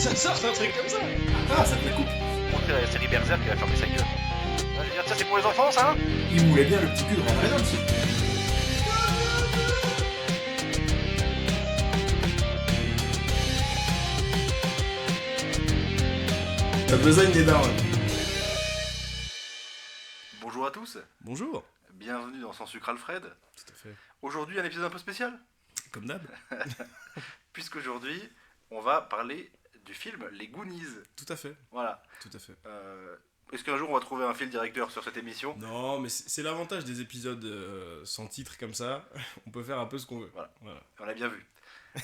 ça sort un truc comme ça. Ah, ça te la coupe. Montrer la série Berserk, il a fermé sa gueule. Je veux dire, ça c'est pour les enfants, ça. Il moulait bien le petit cul de Ryan Reynolds. T'as besoin des darons. Bonjour à tous, Bonjour. bienvenue dans Sans Sucre Alfred. Tout à fait. Aujourd'hui, un épisode un peu spécial, Comme d'hab. puisqu'aujourd'hui, on va parler du film Les Goonies. Tout à fait. Voilà. Tout à fait. Est-ce qu'un jour on va trouver un fil directeur sur cette émission? Non, mais c'est l'avantage des épisodes sans titre comme ça. On peut faire un peu ce qu'on veut. Voilà. On l'a bien vu.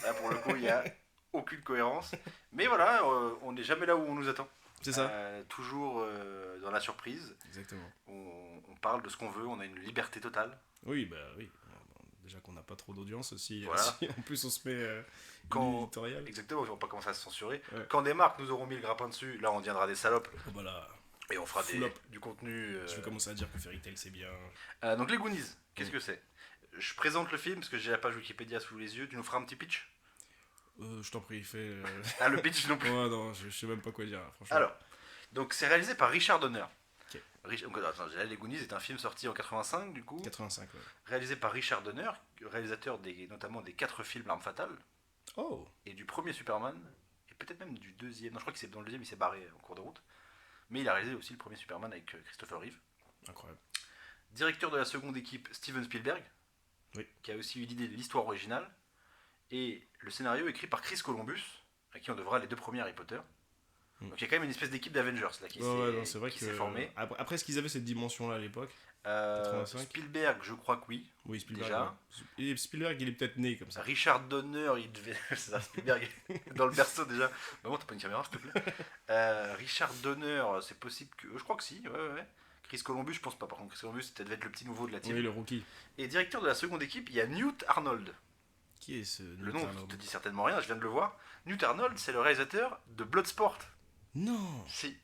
Là, pour le coup, il n'y a aucune cohérence. Mais voilà, on n'est jamais là où on nous attend. C'est ça. Toujours dans la surprise. Exactement. On parle de ce qu'on veut, on a une liberté totale. Oui, bah oui. Déjà qu'on n'a pas trop d'audience aussi. Voilà. Si en plus on se met Quand- éditorial. Exactement, on va pas commencer à se censurer. Ouais. Quand des marques nous auront mis le grappin dessus, là on deviendra des salopes Oh, bah là, et on fera Full up. du contenu. je vais commencer à dire que Fairy Tail c'est bien. Donc les Goonies, qu'est-ce que c'est? Je présente le film parce que j'ai la page Wikipédia sous les yeux. Tu nous feras un petit pitch? Je t'en prie, fais. Ah, le pitch non plus. Ouais, non, je sais même pas quoi dire, franchement. Alors, donc c'est réalisé par Richard Donner. Ok. Donc, attends, les Goonies est un film sorti en 85 du coup, 85, ouais. réalisé par Richard Donner, réalisateur notamment des 4 films L'Arme Fatale Oh. et du premier Superman et peut-être même du deuxième. Non, je crois que dans le deuxième il s'est barré en cours de route. Mais il a réalisé aussi le premier Superman avec Christopher Reeve. Incroyable. Directeur de la seconde équipe, Steven Spielberg, Oui. qui a aussi eu l'idée de l'histoire originale. Et le scénario écrit par Chris Columbus, à qui on devra les 2 premiers Harry Potter. Donc il y a quand même une espèce d'équipe d'Avengers là qui Ouais, non, c'est vrai s'est que. formée. Après, est-ce qu'ils avaient cette dimension-là à l'époque 85. Spielberg, je crois que oui. Oui, Spielberg. Déjà. Ouais. Et Spielberg, il est peut-être né comme ça. Richard Donner, il devait. C'est ça, Spielberg est dans le berceau déjà. Maman, t'as pas une caméra, s'il te plaît. Richard Donner, c'est possible que. Je crois que si, ouais. Chris Columbus, je pense pas. Par contre, Chris Columbus, c'était devait être le petit nouveau de la team. Oui, le rookie. Et directeur de la seconde équipe, il y a Newt Arnold. Qui est ce Le Newt nom Arnold te dit certainement rien, je viens de le voir. Newt Arnold, c'est le réalisateur de Bloodsport. Non. Si.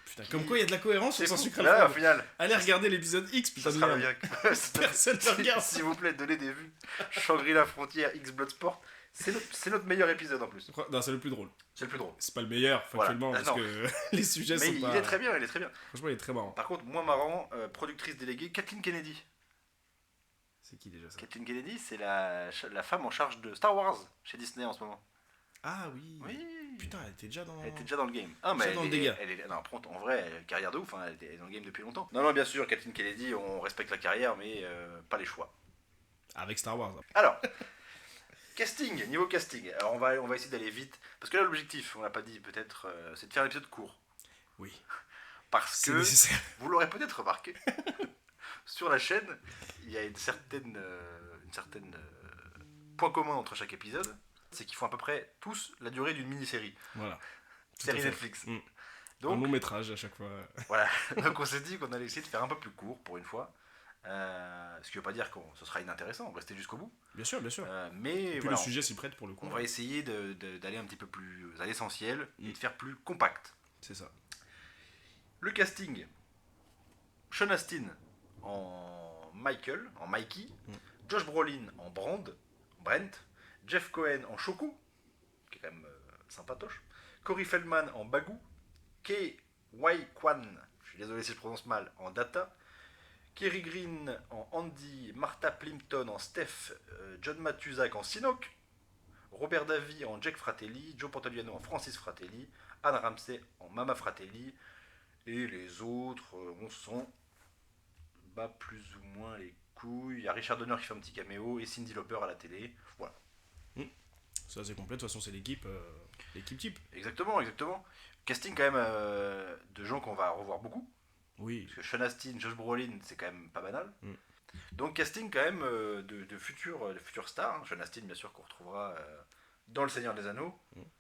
Putain, comme quoi il y a de la cohérence C'est sur Sans fou. Sucre Là, au Alfred. final, Allez regarder l'épisode X, putain ça de sera merde. bien. Personne ne regarde. S'il vous plaît, donnez des vues. Shangri-La Frontière X Bloodsport. C'est notre meilleur épisode en plus. Non, c'est le plus drôle. C'est le plus drôle. C'est pas le meilleur, factuellement, Voilà. parce Non. que les sujets Mais sont il pas. est très bien, il est très bien. Franchement, il est très marrant. Par contre, moins marrant, productrice déléguée, Kathleen Kennedy. C'est qui déjà ça? Kathleen Kennedy, c'est la femme en charge de Star Wars chez Disney en ce moment. Ah oui. Oui. Putain, elle était déjà dans. Elle était déjà dans le game. Ah, mais Déjà dans le dégât. non, en vrai, elle a une carrière de ouf, hein, elle était dans le game depuis longtemps. Non, bien sûr, Kathleen Kennedy, on respecte la carrière, mais pas les choix. Avec Star Wars. Alors, niveau casting. Alors, on va essayer d'aller vite, parce que là, l'objectif, on l'a pas dit peut-être, c'est de faire un épisode court. Oui. Parce C'est que, nécessaire. vous l'aurez peut-être remarqué, sur la chaîne, il y a une certaine point commun entre chaque épisode, c'est qu'ils font à peu près tous la durée d'une mini-série. Voilà. Tout Série à fait. Netflix. Un Donc, long métrage à chaque fois. voilà. Donc on s'est dit qu'on allait essayer de faire un peu plus court pour une fois. Ce qui veut pas dire que ce sera inintéressant, rester jusqu'au bout. Bien sûr, bien sûr. Mais Et puis voilà, le sujet s'y prête pour le coup. on va essayer d'aller un petit peu plus à l'essentiel et de faire plus compact. C'est ça. Le casting. Sean Astin en Michael, en Mikey. Josh Brolin en Brent. Jeff Cohen en Shoku, qui est quand même sympatoche. Corey Feldman en Bagou. Kei Wai Kwan, je suis désolé si je prononce mal, en Data. Kerry Green en Andy. Martha Plimpton en Steph. John Matuszak en Sinoc. Robert Davi en Jack Fratelli. Joe Pantoliano en Francis Fratelli. Anne Ramsey en Mama Fratelli. Et les autres, on s'en bat plus ou moins les couilles. Il y a Richard Donner qui fait un petit caméo et Cyndi Lauper à la télé. Voilà. Ça c'est complet, de toute façon c'est l'équipe type. Exactement. Casting quand même de gens qu'on va revoir beaucoup. Oui. Parce que Sean Astin, Josh Brolin, c'est quand même pas banal. Mm. Donc casting quand même de futurs stars. Hein. Sean Astin bien sûr qu'on retrouvera dans Le Seigneur des Anneaux,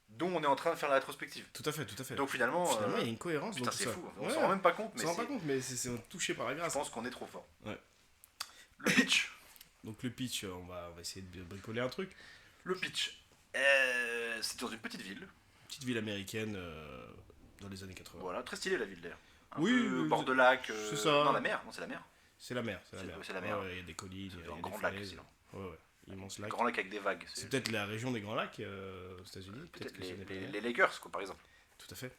dont on est en train de faire la rétrospective. Tout à fait. Donc finalement, il y a une cohérence putain dans tout c'est ça. fou. On Ouais. s'en rend même pas compte. On Mais s'en rend pas compte, mais c'est touché par la je grâce. pense qu'on est trop fort. Ouais. Le pitch. Donc le pitch, on va essayer de bricoler un truc. Le pitch. C'est dans une petite ville. Petite ville américaine dans les années 80. Voilà, très stylée la ville d'air. Oui, Peu bord de lac. c'est ça. Non, la mer. Non, c'est la mer. C'est la mer. C'est la mer. Ouais, il y a des collines, il y a Un des grand lac falaises. sinon. Ouais. immense lac. Grand lac avec des vagues. C'est peut-être la région des Grands Lacs aux États-Unis. Peut-être que ce n'est pas vrai. les Lakers, quoi, par exemple. Tout à fait.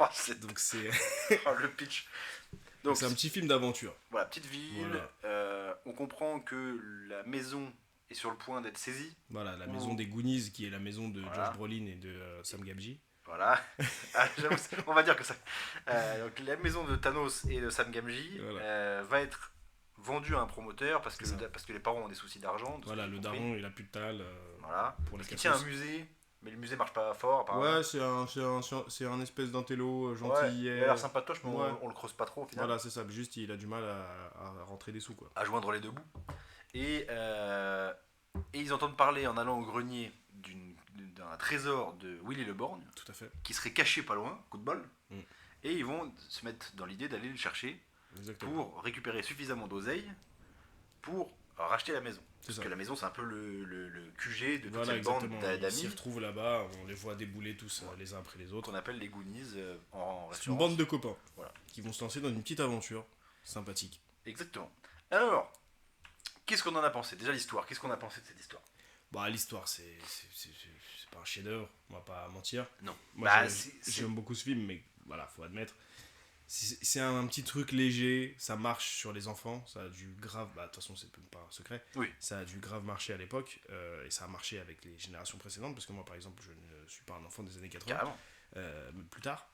Oh, c'est Donc c'est le pitch. Donc, c'est un petit film d'aventure. voilà, petite ville. Voilà. On comprend que la maison est sur le point d'être saisie. Voilà, la maison des Goonies, qui est la maison de Voilà. Josh Brolin et de Sam Gamgee. Voilà. Ah, j'avoue, on va dire que ça. Donc, la maison de Thanos et de Sam Gamgee Voilà. va être vendue à un promoteur parce que, C'est ça. parce que les parents ont des soucis d'argent. de ce Voilà, que j'ai le compris. daron, il a plus de tal Voilà. pour les Qui tient un cassos. musée, mais le musée marche pas fort. Apparemment. Ouais, c'est un espèce d'intello Ouais, gentil. il a l'air sympatoche, mais Ouais. on le creuse pas trop au final. Voilà, c'est ça. Juste, il a du mal à rentrer des sous, quoi. À joindre les deux bouts. Et ils entendent parler en allant au grenier d'un trésor de Willy le Borgne Tout à fait. qui serait caché pas loin, coup de bol. Mm. Et ils vont se mettre dans l'idée d'aller le chercher Exactement. pour récupérer suffisamment d'oseille pour racheter la maison. C'est Parce ça. que la maison, c'est un peu le QG de toute Voilà, cette bande exactement. Ils s'y d'amis retrouvent là-bas, on les voit débouler tous les uns après les autres. qu'on appelle les Goonies en C'est une référence. bande de copains Voilà. qui vont se lancer dans une petite aventure sympathique. Exactement. Alors, qu'est-ce qu'on en a pensé? Déjà l'histoire, qu'est-ce qu'on a pensé de cette histoire? Bah, l'histoire, c'est pas un chef-d'œuvre, on va pas mentir. Non. Moi, Bah, j'aime beaucoup ce film, mais voilà, faut admettre. C'est un petit truc léger, ça marche sur les enfants, ça a dû grave, bah de toute façon c'est pas un secret, Oui. ça a dû grave marcher à l'époque, et ça a marché avec les générations précédentes, parce que moi par exemple je ne suis pas un enfant des années 80, Carrément. mais plus tard,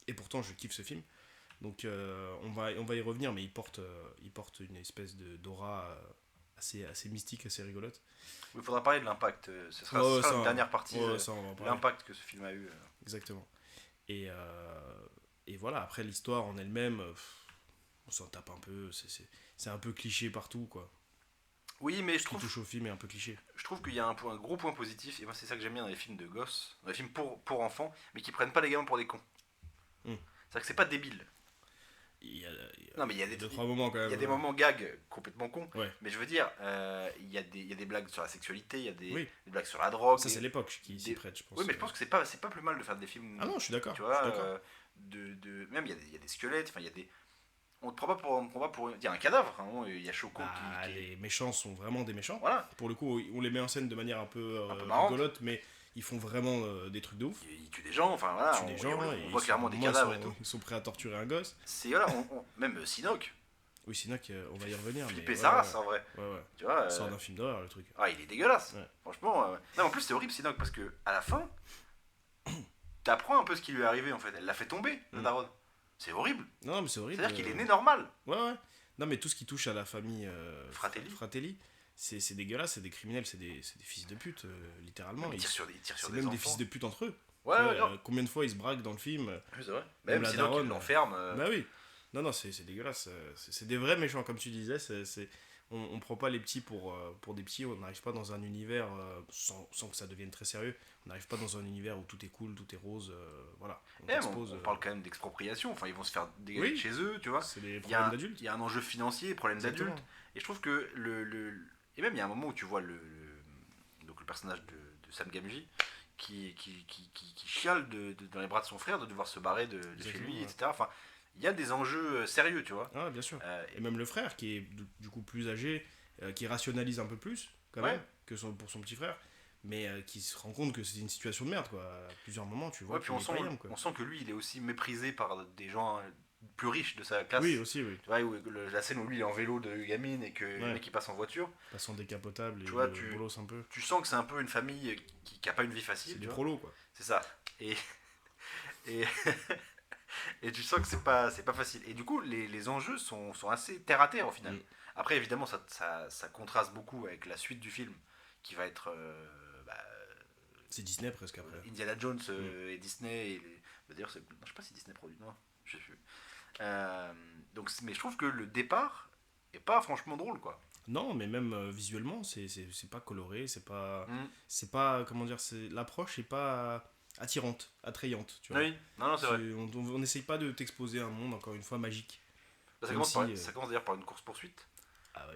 et pourtant je kiffe ce film. Donc on va y revenir, mais il porte une espèce d'aura assez mystique, assez rigolote. Il faudra parler de l'impact. Ce sera, Ouais, ce sera ça, la dernière partie. Ouais, ça, on va en parler. L'impact que ce film a eu. Exactement. Et voilà, après l'histoire en elle-même, on s'en tape un peu, c'est un peu cliché partout, quoi. Oui, mais Ce qui touche au film est un peu cliché. je trouve qu'il y a un gros point positif, et moi c'est ça que j'aime bien dans les films de gosses, dans les films pour enfants, mais qui prennent pas les gamins pour des cons. C'est-à-dire que c'est pas débile. Non, mais il y a des deux, trois moments quand même. Il y a des moments gag complètement cons, Ouais. mais je veux dire, il y a des blagues sur la sexualité, il y a des Oui. blagues sur la drogue. Ça, c'est l'époque qui s'y prête, je pense. Oui, mais je pense que c'est pas plus mal de faire des films. Ah non, je suis d'accord. Tu vois, je suis d'accord. même il y a des squelettes, enfin il y a des. On te prend pas pour. Il y a un cadavre, hein, il y a Choco Bah, qui est- les méchants sont vraiment des méchants. Voilà, Pour le coup, on les met en scène de manière un peu marrante. rigolote, mais ils font vraiment des trucs de ouf. il tue des gens, enfin voilà, Ils tuent des gens, on et voit ils clairement sont- des moi, cadavres et tout. Ils sont prêts à torturer un gosse. C'est voilà, même Sinoc, Oui, sinon on va y revenir. flipper mais sa ouais, race en vrai. Ouais. Tu vois, Ça sort d'un film d'horreur, le truc. ah, il est dégueulasse. Ouais. Franchement, non, en plus c'est horrible Sinoc parce que à la fin, t'apprends un peu ce qui lui est arrivé en fait. Elle l'a fait tomber, la daronne. C'est horrible. Non, mais c'est horrible. C'est-à-dire qu'il est né normal. Ouais. Non, mais tout ce qui touche à la famille Fratelli. c'est dégueulasse, c'est des criminels, c'est des fils de pute, littéralement. Il tire sur des C'est enfants. même des fils de pute entre eux. Ouais, ouais, non. Combien de fois ils se braquent dans le film Oui, c'est vrai. Même Même la Sinoc, il daronne. l'enferme. Bah oui. Non, c'est dégueulasse. C'est des vrais méchants, comme tu disais. On prend pas les petits pour des petits, on n'arrive pas dans un univers, sans que ça devienne très sérieux, on n'arrive pas dans un univers où tout est cool, tout est rose, voilà. On t'expose, On parle quand même d'expropriation, enfin ils vont se faire dégager Oui. de chez eux, tu vois. c'est des Il y, a problèmes d'adultes. il y a un enjeu financier, problème Exactement. d'adultes. Et je trouve que et même il y a un moment où tu vois donc le personnage de Sam Gamgee qui chiale dans les bras de son frère de devoir se barrer de chez Exactement, lui, ouais. etc. Enfin, il y a des enjeux sérieux, tu vois. Ah, bien sûr. Et Et même le frère, qui est du coup plus âgé, qui rationalise un peu plus, quand Ouais. même, que pour son petit frère, mais qui se rend compte que c'est une situation de merde, quoi. À plusieurs moments, tu vois, ouais, puis qu'il est pas bien, quoi. on sent que lui il est aussi méprisé par des gens plus riches de sa classe. Oui, aussi, oui. Tu vois, la scène où lui il est en vélo de gamine et que le Ouais. mec il passe en voiture, Passant décapotable et Tu vois, le bolos un peu. tu sens que c'est un peu une famille qui a pas une vie facile. C'est tu du vois. prolo, quoi. C'est ça. Et et tu sens que c'est pas facile. Et du coup, les enjeux sont assez terre à terre au final. Mm. Après, évidemment, ça contraste beaucoup avec la suite du film qui va être C'est Disney presque après. Indiana Jones et Disney. D'ailleurs, je sais pas si Disney produit. Non, je sais plus. Donc, mais je trouve que le départ est pas franchement drôle, quoi. Non, mais même visuellement, c'est pas coloré, c'est pas. Mm. C'est pas. Comment dire, l'approche est pas attirante, attrayante, tu vois. Oui, non, c'est vrai. On n'essaye pas de t'exposer un monde, encore une fois, magique. Ça Même commence, si, ça commence d'ailleurs par une course-poursuite.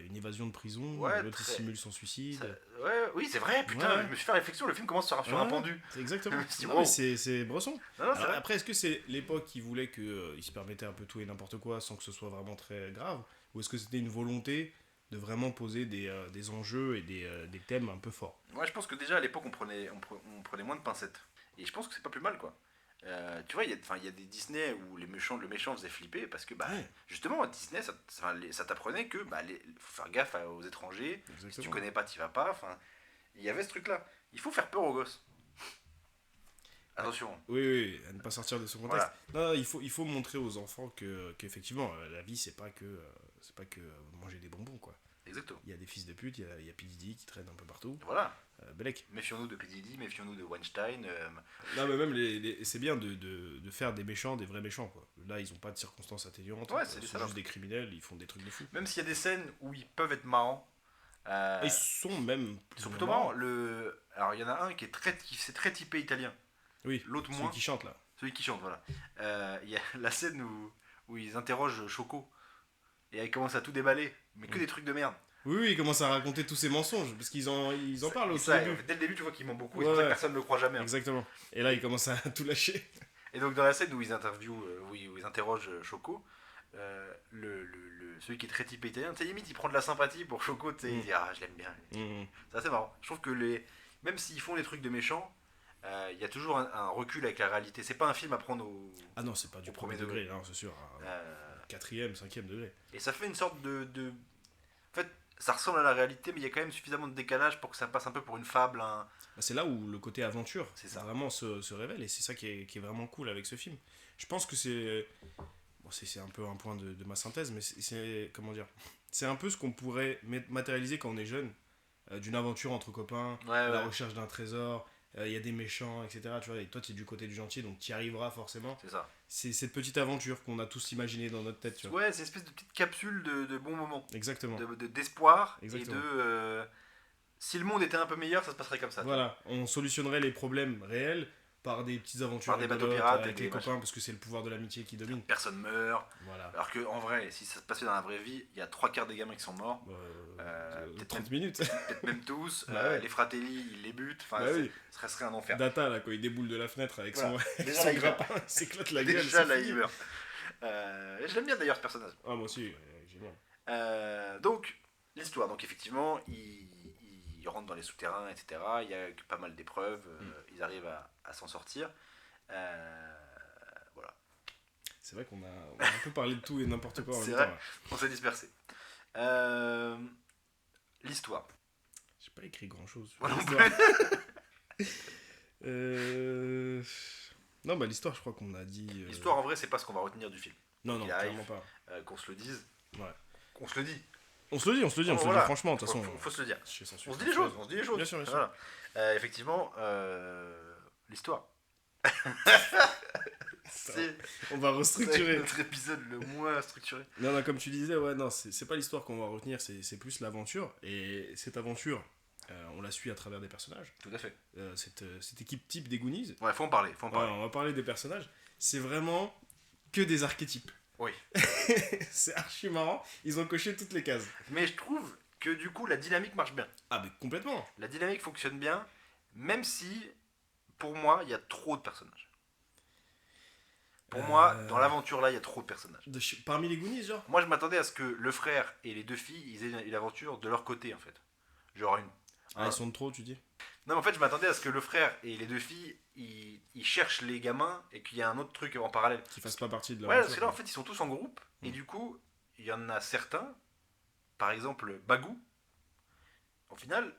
Une évasion de prison, Ouais, l'autre très- simule son suicide. Oui, c'est vrai, putain, Ouais. je me suis fait réflexion, le film commence sur un Ouais, pendu. C'est exactement. C'est Non, drôle. mais c'est Bresson. Non, c'est Alors, vrai. après, est-ce que c'est l'époque qui voulait qu'il se permettait un peu tout et n'importe quoi sans que ce soit vraiment très grave? Ou est-ce que c'était une volonté de vraiment poser des enjeux et des thèmes un peu forts. Moi, je pense que déjà à l'époque, on prenait moins de pincettes. Et je pense que c'est pas plus mal, quoi. Tu vois, il y a des Disney où le méchant faisait flipper parce que, Ouais. justement, Disney, ça t'apprenait que faut faire gaffe aux étrangers. Si tu Exactement. connais pas, t'y vas pas. Enfin, il y avait ce truc-là. Il faut faire peur aux gosses. Attention. Oui, à ne pas sortir de son contexte. Voilà. Non, il faut montrer aux enfants qu'effectivement, la vie, c'est pas que manger des bonbons, quoi. Exactement. Il y a des fils de pute, il y a P. Diddy qui traîne un peu partout. Voilà. Belek. Méfions-nous de P. Diddy, méfions-nous de Weinstein. Non, mais même, c'est bien de faire des méchants, des vrais méchants, quoi. Là, ils ont pas de circonstances atténuantes. Ouais, quoi. c'est des Ils sont salopes. juste des criminels, ils font des trucs de fou. Même s'il y a des scènes où ils peuvent être marrants. Et ils sont même Ils sont plutôt marrants. Alors, il y en a un c'est très typé italien. Oui, L'autre celui moins. qui chante, là. Celui qui chante, voilà. Il y a la scène où ils interrogent Choco. Et elle commence à tout déballer. Mais que des trucs de merde. Oui, il commence à raconter tous ces mensonges, parce qu'ils en parlent au tout début. Dès le début, tu vois qu'ils mentent beaucoup. Ouais, Et c'est pour ça que ouais. personne ne le croit jamais. Hein. Exactement. Et là, il commence à tout lâcher. Et donc, dans la scène où ils interrogent Choco, celui qui est très typé italien, tu sais, limite, il prend de la sympathie pour Choco. Tu sais, il dit ah, je l'aime bien. C'est assez marrant. Je trouve que même s'ils font des trucs de méchants, il y a toujours un recul avec la réalité. C'est pas un film à prendre au. Ah non, c'est pas du Au premier premier degré, non, c'est sûr. Quatrième, cinquième degré. Et ça fait une sorte de. En fait, ça ressemble à la réalité, mais il y a quand même suffisamment de décalage pour que ça passe un peu pour une fable. Bah, c'est là où le côté aventure C'est ça. vraiment se révèle, et c'est ça qui est vraiment cool avec ce film. Je pense que c'est. Bon, c'est un peu un point de ma synthèse, mais c'est. Comment dire. C'est un peu ce qu'on pourrait matérialiser quand on est jeune, d'une aventure entre copains, la recherche d'un trésor. Il y a des méchants, etc. Tu vois, et toi, tu es du côté du gentil, donc tu y arriveras forcément. C'est ça. C'est cette petite aventure qu'on a tous imaginée dans notre tête. Tu vois. Ouais, c'est une espèce de petite capsule de bons moments. Exactement. D'espoir. Exactement. Et de. Si le monde était un peu meilleur, ça se passerait comme ça. Voilà, on solutionnerait les problèmes réels par des petites aventures Par des bateaux rigolotes pirates avec et les des copains, parce que c'est le pouvoir de l'amitié qui domine. Personne meurt. Voilà. Alors qu'en vrai, si ça se passait dans la vraie vie, il y a 3 quarts des gamins qui sont morts. Peut-être 30 minutes. Peut-être même tous. Bah ouais. Les fratelli, ils les butent. Enfin, Bah oui. ce serait un enfer. Data, là, quand il déboule de la fenêtre avec Voilà. son, Déjà, son là, il grappin, il s'éclate la gueule. Déjà, c'est là, fini. il meurt. Je l'aime bien d'ailleurs, ce personnage. Ah, moi aussi, génial. Donc, l'histoire. Donc, effectivement, ils rentrent dans les souterrains, etc. Il y a pas mal d'épreuves. Ils arrivent à s'en sortir. Voilà. C'est vrai qu'on a un peu parlé de tout et n'importe quoi en C'est même vrai. temps. Là. On s'est dispersé. L'histoire. J'ai pas écrit grand chose. Moi non Non, bah l'histoire, je crois qu'on a dit. L'histoire, en vrai, c'est pas ce qu'on va retenir du film. Non, il arrive. clairement pas. Qu'on se le dise. Ouais. Qu'on se le dit. On se le dit, Voilà. franchement, de toute façon. Faut se le dire. Je sais On se dit les choses, Bien sûr, bien sûr. Voilà. Effectivement, l'histoire. c'est On va restructurer. notre épisode le moins structuré. Non, non, comme tu disais, ouais, non, c'est pas l'histoire qu'on va retenir, c'est plus l'aventure. Et cette aventure, on la suit à travers des personnages. Tout à fait. Cette équipe type des Goonies, Ouais, faut en parler. ouais, on va parler des personnages, c'est vraiment que des archétypes. Oui. C'est archi marrant, ils ont coché toutes les cases. Mais je trouve que du coup, la dynamique marche bien. Ah, mais complètement. La dynamique fonctionne bien, même si, pour moi, il y a trop de personnages. Pour moi, dans l'aventure là, il y a trop de personnages. Parmi les Goonies, genre Moi, je m'attendais à ce que le frère et les 2 filles, ils aient une aventure de leur côté, en fait. Genre une... Ah, ils sont de trop, tu dis Non, mais en fait, je m'attendais à ce que le frère et les 2 filles, ils cherchent les gamins et qu'il y a un autre truc en parallèle. Qu'ils fassent pas partie de Ouais, l'aventure. parce que là, en fait, ils sont tous en groupe. Et du coup, il y en a certains, par exemple, Bagou, au final,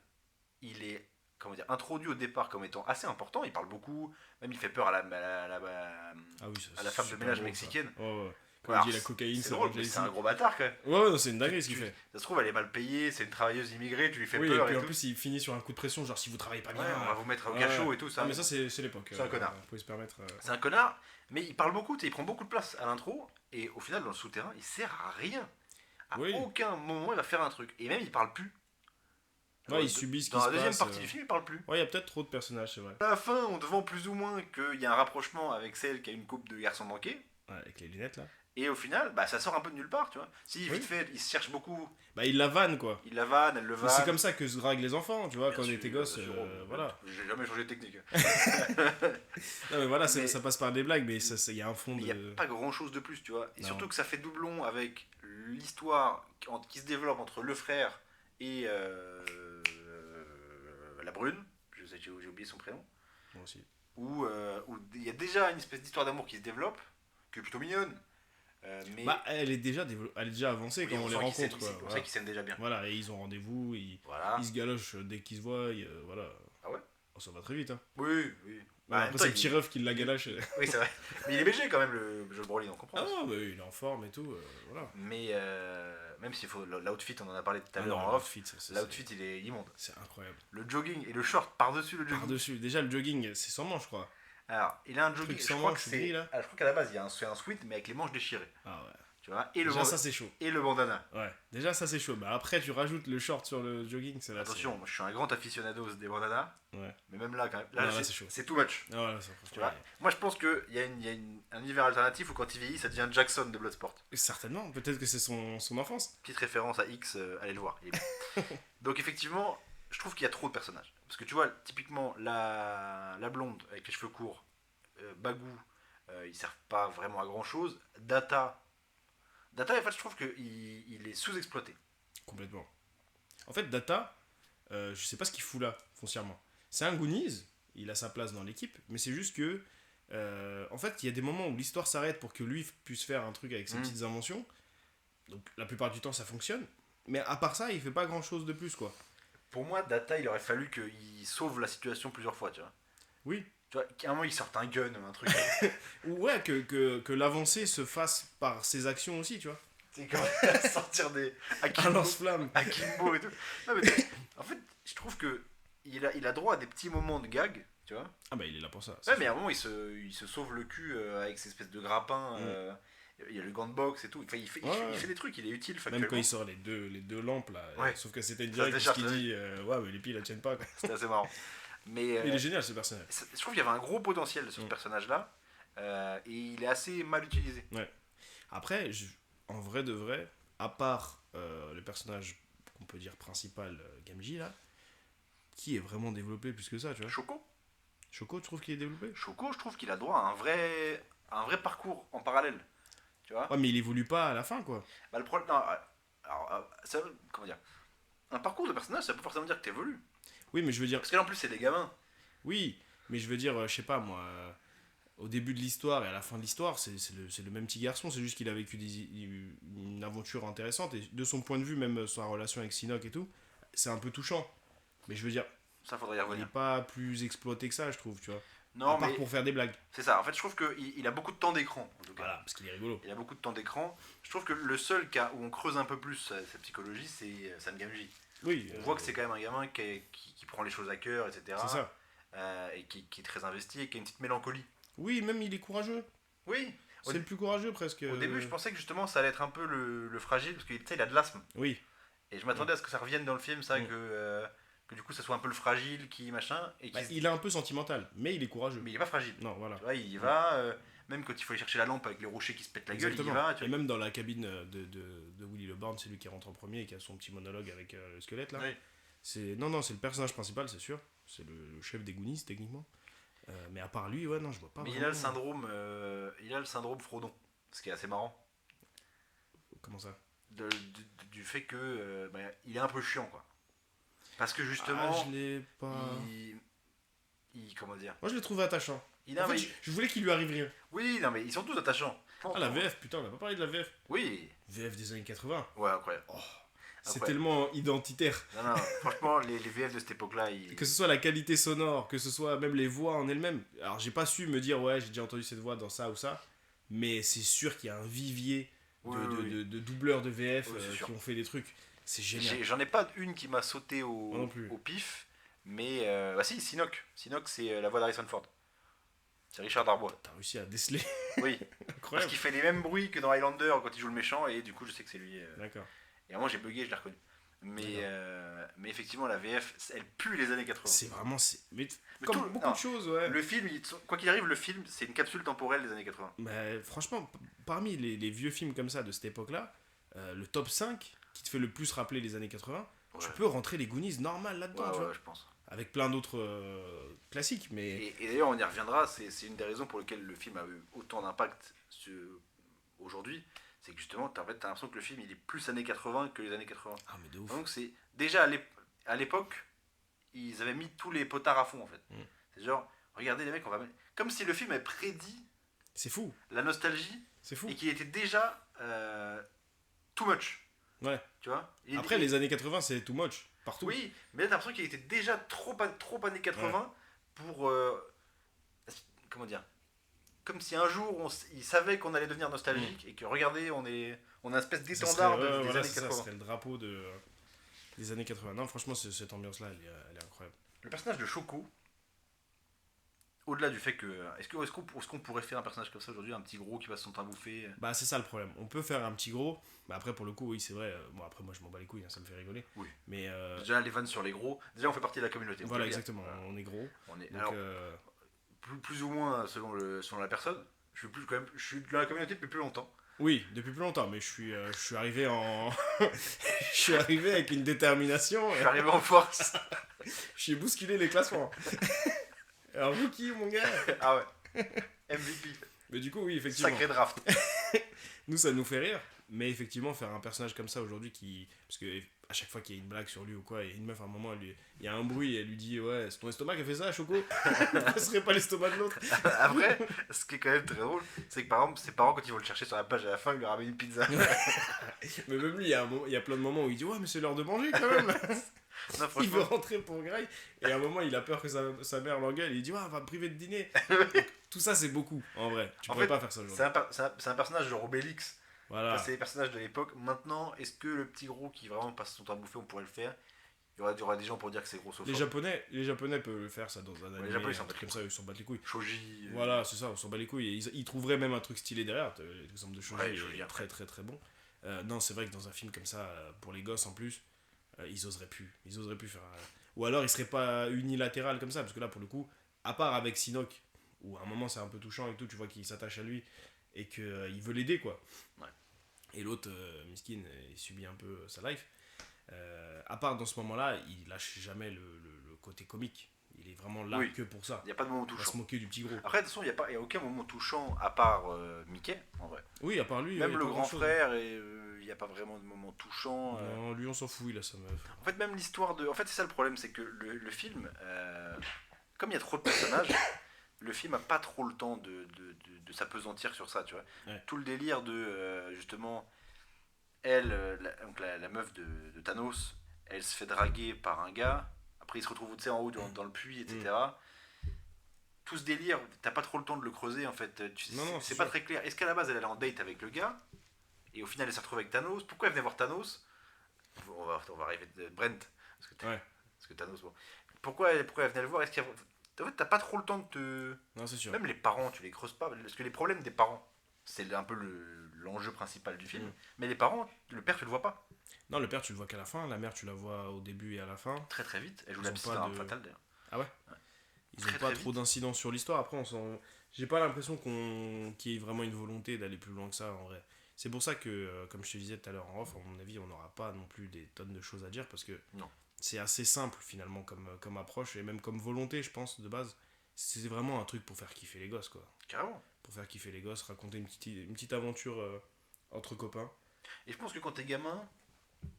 il est, comment dire, introduit au départ comme étant assez important. Il parle beaucoup, même il fait peur à la Ah oui, à la femme de ménage mexicaine. Ouais, ouais. Quand Alors, il dit la cocaïne, c'est ça drôle, revient mais ici. c'est un gros bâtard quand même. Ouais, ouais, c'est une dinguerie ce qu'il fait. Ça se trouve, elle est mal payée, c'est une travailleuse immigrée, tu lui fais Oui, peur et puis et en tout. plus, il finit sur un coup de pression, genre si vous travaillez pas Ouais, bien. on va vous mettre au Ouais. cachot et tout ça. Ah, mais ça, c'est l'époque. C'est un connard. Vous pouvez se permettre. C'est un connard, mais il parle beaucoup, tu sais, il prend beaucoup de place à l'intro, et au final, dans le souterrain, il sert à rien. À Oui. aucun moment, il va faire un truc. Et même, il parle plus. Ouais, ils subissent ce qui Dans se la deuxième passe, partie du film, il parle plus. Ouais, il y a peut-être trop de personnages, c'est vrai. À la fin, on te vend plus ou moins qu'il y a un rapprochement avec celle qui a une coupe de garçon manqué. Ouais, avec les lunettes là. Et au final, bah, ça sort un peu de nulle part, tu vois. Si, Oui. vite fait, il se cherche beaucoup, Bah, il la vanne quoi. il la vanne, elle le Mais vanne. c'est comme ça que se draguent les enfants, tu vois, Bien quand on sûr, était gosse. bien sûr, Voilà. J'ai jamais changé de technique. Non, mais voilà, Mais- ça passe par des blagues, mais il y a un fond Mais de. il n'y a pas grand chose de plus, tu vois. Et Non. surtout que ça fait doublon avec l'histoire qui se développe entre le frère et la brune, j'ai oublié son prénom, Moi aussi. où il y a déjà une espèce d'histoire d'amour qui se développe, qui est plutôt mignonne. Mais Bah, elle est déjà avancée oui, quand on les sent qu'ils rencontre. s'aiment- Quoi. on sait Voilà. qu'ils s'aiment déjà bien. Voilà, et ils ont rendez-vous, Voilà. ils se galochent dès qu'ils se voient, voilà. Ah ouais. Oh, ça va très vite. Hein. Oui, oui. Bah, en même après, temps, c'est le petit ref qui l'a galoche. Oui, c'est vrai. Mais il est BG quand même, le Joel Brolin, on comprend. Ah non, bah, il est en forme et tout, voilà. Mais même s'il faut. L'outfit, on en a parlé tout à Ah l'heure non, en off. l'outfit, L'outfit, il est immonde. c'est incroyable. Le jogging et le short par-dessus le jogging. Par-dessus, déjà le jogging, c'est sans manche, je crois. Alors, il a un jogging. Truc Je sans crois, manche que gris, c'est. là. Je crois qu'à la base, c'est un sweat, mais avec les manches déchirées. Ah ouais. Tu vois. Et le, Déjà, ça, c'est chaud. et le bandana. Ouais, déjà, ça, c'est chaud. Bah, après, tu rajoutes le short sur le jogging, c'est là. Attention, moi, je suis un grand aficionado des bandanas. Ouais. Mais même là, quand même. Non, là, c'est c'est chaud. c'est too much. Ah, voilà, ça, Tu franchement. vois. Moi, je pense qu'il y a, un univers alternatif où quand il vieillit, ça devient Jackson de Bloodsport. Certainement, peut-être que c'est son enfance. Petite référence à X, allez le voir. Il est bon. Donc, effectivement, je trouve qu'il y a trop de personnages. Parce que tu vois, typiquement, la blonde avec les cheveux courts, Bagou, ils servent pas vraiment à grand chose. Data, en fait, je trouve qu'il est sous-exploité. Complètement. En fait, Data, je sais pas ce qu'il fout là, foncièrement. C'est un Goonies, il a sa place dans l'équipe, mais c'est juste que, en fait, il y a des moments où l'histoire s'arrête pour que lui puisse faire un truc avec ses petites inventions. Donc, la plupart du temps, ça fonctionne. Mais à part ça, il fait pas grand chose de plus, quoi. Pour moi, Data, il aurait fallu qu'il sauve la situation plusieurs fois, tu vois. Oui. Tu vois, qu'à un moment, il sorte un gun ou un truc. Ou ouais, que l'avancée se fasse par ses actions aussi, tu vois. C'est comme sortir des Un akimbo, lance-flamme. akimbo et tout. Non, mais en fait, je trouve que il a droit à des petits moments de gag, tu vois. Ah bah, il est là pour ça. Ouais, mais à un moment, il se sauve le cul avec ces espèces de grappins. Il y a le gant de boxe et tout. Enfin, il fait des trucs, il est utile Même factuellement. quand il sort les deux lampes là, Ouais. sauf que c'était Ça direct se parce qu'il décharge, dit ouais mais les piles elles tiennent pas quoi. C'était assez marrant. Mais Il est génial ce personnage. je trouve qu'il y avait un gros potentiel sur ce personnage-là. Et il est assez mal utilisé. Après, en vrai de vrai, à part le personnage qu'on peut dire principal, Gamji là, qui est vraiment développé plus que ça, tu vois. Choco, tu trouves qu'il est développé? Choco, je trouve qu'il a droit à un vrai parcours en parallèle. Tu vois. Ouais, mais il évolue pas à la fin quoi. Bah, le problème. Non, alors, comment dire. Un parcours de personnage, ça peut forcément dire que t'évolues. Oui, mais je veux dire, Parce que là, en plus, c'est des gamins. oui, mais je veux dire, je sais pas moi, au début de l'histoire et à la fin de l'histoire, c'est le même petit garçon, c'est juste qu'il a vécu une aventure intéressante et de son point de vue, même sa relation avec Sinoc et tout, c'est un peu touchant. Mais je veux dire, Ça, faudrait y il revenir. n'est pas plus exploité que ça, je trouve, tu vois. Non, à part mais pour faire des blagues. c'est ça. En fait, je trouve qu'il a beaucoup de temps d'écran, en tout cas. Voilà, parce qu'il est rigolo. Il a beaucoup de temps d'écran. Je trouve que le seul cas où on creuse un peu plus sa psychologie, c'est Sam Gamgee. Oui. On voit que c'est quand même un gamin qui prend les choses à cœur, etc. C'est ça. Et qui est très investi et qui a une petite mélancolie. Oui, même il est courageux. Oui. C'est le plus courageux presque. Au début, je pensais que justement ça allait être un peu le fragile, parce qu'il il a de l'asthme. Oui. Et je m'attendais à ce que ça revienne dans le film, ça, que du coup ça soit un peu le fragile qui machin. Et Bah, il est un peu sentimental, mais il est courageux. Mais il est pas fragile. Non, voilà. Tu vois, il y va, même quand il faut aller chercher la lampe avec les rochers qui se pètent la gueule, il y va. Tu Et vois. même dans la cabine de Willy le Borgne, c'est lui qui rentre en premier et qui a son petit monologue avec le squelette là. Oui. Non, c'est le personnage principal, c'est sûr. C'est le chef des Goonies, techniquement. Mais à part lui, ouais, non, je vois pas Mais vraiment. il a le syndrome Frodon, ce qui est assez marrant. Comment ça? Du fait que il est un peu chiant, quoi. Parce que justement, Ah, je l'ai pas. comment dire, Moi, je l'ai trouvé attachant. il a En fait, je voulais qu'il lui arrive rien. oui, non mais ils sont tous attachants. Ah, la VF, putain, on a pas parlé de la VF. Oui, VF des années 80. ouais, incroyable. C'est Après. tellement identitaire. Non, franchement, les VF de cette époque-là, Que ce soit la qualité sonore, que ce soit même les voix en elles-mêmes. Alors, j'ai pas su me dire, ouais, j'ai déjà entendu cette voix dans ça ou ça. Mais c'est sûr qu'il y a un vivier de doubleurs de VF Oui, c'est sûr. qui ont fait des trucs. C'est génial. J'en ai pas une qui m'a sauté Moi non plus. au pif, mais bah si, Sinoc. Sinoc, c'est la voix d'Harrison Ford. C'est Richard Darbois. T'as réussi à déceler. Oui, parce Incroyable. qu'il fait les mêmes bruits que dans Highlander quand il joue le méchant, et du coup, je sais que c'est lui. D'accord. Et à moi, j'ai bugué, je l'ai reconnu. Mais effectivement, la VF, elle pue les années 80. C'est vraiment. Mais Mais comme tout- beaucoup non. de choses, ouais. Le film, quoi qu'il arrive, le film, c'est une capsule temporelle des années 80. Franchement, parmi les vieux films comme ça de cette époque-là, le top 5 qui te fait le plus rappeler les années 80, tu Ouais. peux rentrer les Goonies normal là-dedans, tu vois. Ouais, je pense. Avec plein d'autres classiques, mais. Et d'ailleurs, on y reviendra, c'est une des raisons pour lesquelles le film a eu autant d'impact aujourd'hui. c'est que justement, en fait, t'as l'impression que le film il est plus années 80 que les années 80. Ah, mais de ouf. Donc c'est déjà à l'époque, ils avaient mis tous les potards à fond en fait. C'est genre, regardez les mecs, on va mettre... Comme si le film avait prédit C'est fou. la nostalgie C'est fou. et qu'il était déjà too much. Ouais. Tu vois. Après, les années 80, c'est too much. Partout. Oui, mais là t'as l'impression qu'il était déjà trop années 80 pour. Comment dire. Comme si un jour il savait qu'on allait devenir nostalgique et que regardez, on a une espèce d'étendard des voilà, années ça 80. serait le drapeau des années 80. Non, franchement, cette ambiance-là, elle est incroyable. Le personnage de Choco, au-delà du fait que. Est-ce qu'on pourrait faire un personnage comme ça aujourd'hui, un petit gros qui va se sentir bouffer Bah, c'est ça le problème. On peut faire un petit gros. Bah, après, pour le coup, oui, c'est vrai. Bon, après, moi, je m'en bats les couilles, hein, ça me fait rigoler. Oui. Mais. Déjà, les vannes sur les gros, déjà on fait partie de la communauté. Voilà, on peut le dire. exactement. Voilà. On est gros. On est, Donc, alors, plus ou moins selon la personne. Je suis dans la communauté depuis plus longtemps. oui, depuis plus longtemps, mais je suis arrivé en. Je suis arrivé avec une détermination. Je suis arrivé en force. J'ai bousculé les classements. Alors, rookie, mon gars. Ah ouais. MVP. Mais du coup, oui, effectivement. Sacré draft. Nous, ça nous fait rire. Mais effectivement, faire un personnage comme ça aujourd'hui qui. Parce que à chaque fois qu'il y a une blague sur lui ou quoi, et une meuf à un moment, il y a un bruit et elle lui dit ouais, c'est ton estomac qui a fait ça, Choco. Ce serait pas l'estomac de l'autre. Après, ce qui est quand même très drôle, c'est que par exemple, ses parents, quand ils vont le chercher sur la plage à la fin, ils lui ramènent une pizza. Mais même lui, il y a plein de moments où il dit ouais, mais c'est l'heure de manger quand même. Non, Il veut franchement, rentrer pour Grail. Et à un moment, il a peur que sa mère l'engueule. Il dit ouais, on va me priver de dîner. Tout ça, c'est beaucoup en vrai. Tu En pourrais fait, pas faire ça aujourd'hui. c'est un personnage de Obélix. Voilà. C'est les personnages de l'époque. Maintenant, est-ce que le petit gros qui vraiment passe son temps à bouffer, on pourrait le faire? Il y aura des gens pour dire que c'est gros Les Japonais peuvent le faire ça dans un anime, les Japonais, ils un s'en truc battent comme ça, ils s'en battent les couilles. Shoji. Voilà, c'est ça, on s'en bat les couilles. Et ils trouveraient même un truc stylé derrière. L'exemple de Shoji Ouais, Shoji, est après. très très très bon. Non, c'est vrai que dans un film comme ça, pour les gosses en plus, ils oseraient plus. Ils oseraient plus faire. Ou alors ils seraient pas unilatéral comme ça, parce que là pour le coup, à part avec Sinoc, où à un moment c'est un peu touchant et tout, tu vois qu'il s'attache à lui et qu'il veut l'aider quoi. Ouais. Et l'autre, Miskin, il subit un peu sa life. À part dans ce moment-là, il lâche jamais le côté comique. Il est vraiment là Oui. que pour ça. Il n'y a pas de moment Il va se touchant. moquer du petit gros. Après, de toute façon, il n'y a aucun moment touchant à part Mickey, en vrai. Oui, à part lui. Même il y a le pas grand grand-chose. frère, il n'y a pas vraiment de moment touchant. Non, lui on s'en fout, il a sa meuf. En fait, même l'histoire de. En fait, c'est ça le problème, c'est que le film, comme il y a trop de personnages, le film a pas trop le temps de s'apesantir sur ça, tu vois. Ouais. Tout le délire de, justement, elle, donc la meuf de Thanos, elle se fait draguer par un gars, après il se retrouve tu sais, en haut dans le puits, etc. Tout ce délire, t'as pas trop le temps de le creuser, en fait. Non, C'est c'est pas sûr. très clair. Est-ce qu'à la base, elle allait en date avec le gars, et au final, elle s'est retrouvée avec Thanos? Pourquoi elle venait voir Thanos? On va arriver de Brent. Ouais. Parce que Thanos, bon. Pourquoi elle venait le voir? Est-ce qu'il y a... En fait, t'as pas trop le temps de te... Non, c'est sûr. Même les parents, tu les creuses pas. Parce que les problèmes des parents, c'est un peu l'enjeu principal du film. Mais les parents, le père, tu le vois pas. Non, le père, tu le vois qu'à la fin. La mère, tu la vois au début et à la fin. Très très vite. Elle joue Ils la ont petite pas arme de- fatale d'ailleurs. Ah ouais. Ils Très, ont pas très trop vite. d'incidence sur l'histoire. Après, j'ai pas l'impression qu'il y ait vraiment une volonté d'aller plus loin que ça en vrai. C'est pour ça que, comme je te disais tout à l'heure en off, à mon avis, on n'aura pas non plus des tonnes de choses à dire parce que Non. c'est assez simple finalement comme approche et même comme volonté, je pense, de base. C'est vraiment un truc pour faire kiffer les gosses, quoi. Carrément. Pour faire kiffer les gosses, raconter une petite aventure entre copains. Et je pense que quand t'es gamin,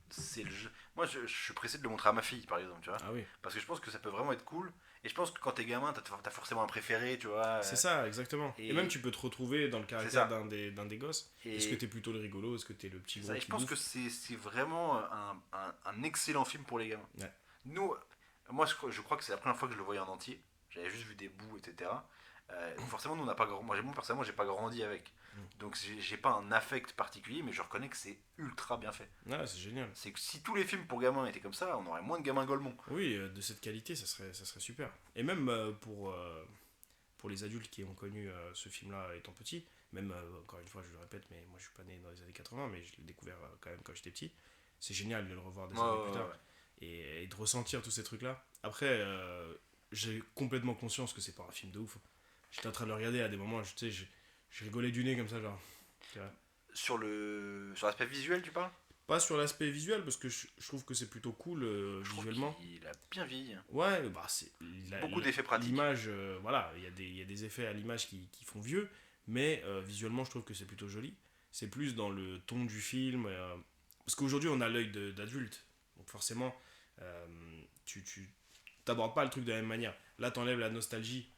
c'est le jeu. Moi, je suis pressé de le montrer à ma fille, par exemple, tu vois. Ah oui, Parce que je pense que ça peut vraiment être cool. Et je pense que quand t'es gamin, t'as forcément un préféré, tu vois. c'est ça, exactement. et- Et même tu peux te retrouver dans le ça. caractère d'un des gosses. Et- Est-ce que t'es plutôt le rigolo? Est-ce que t'es le petit C'est gros ça, et qui je pense bouffe que c'est vraiment un excellent film pour les gamins. Ouais. Nous, moi je crois que c'est la première fois que je le voyais en entier. J'avais juste vu des bouts, etc. Donc forcément, nous on n'a pas moi personnellement, j'ai pas grandi avec. Donc j'ai pas un affect particulier, mais je reconnais que c'est ultra bien fait. Ouais, c'est génial. C'est que si tous les films pour gamins étaient comme ça, on aurait moins de gamins Golemont. Oui, de cette qualité, ça serait super. Et même pour les adultes qui ont connu ce film-là étant petit, même, encore une fois, je le répète, mais moi je suis pas né dans les années 80, mais je l'ai découvert quand même quand j'étais petit. C'est génial de le revoir des années plus tard. Et de ressentir tous ces trucs-là. Après, j'ai complètement conscience que c'est pas un film de ouf. J'étais en train de le regarder à des moments, tu sais, je rigolais du nez comme ça, genre. Tu vois. Sur l'aspect visuel, tu parles? Pas sur l'aspect visuel, parce que je trouve que c'est plutôt cool Je trouve visuellement. qu'il a bien vieilli. Ouais, bah Beaucoup d'effets pratiques. L'image, voilà, il y a des effets à l'image qui font vieux, mais visuellement je trouve que c'est plutôt joli. c'est plus dans le ton du film. Parce qu'aujourd'hui, on a l'œil d'adulte. Donc forcément, tu t'abordes pas le truc de la même manière. Là, t'enlèves la nostalgie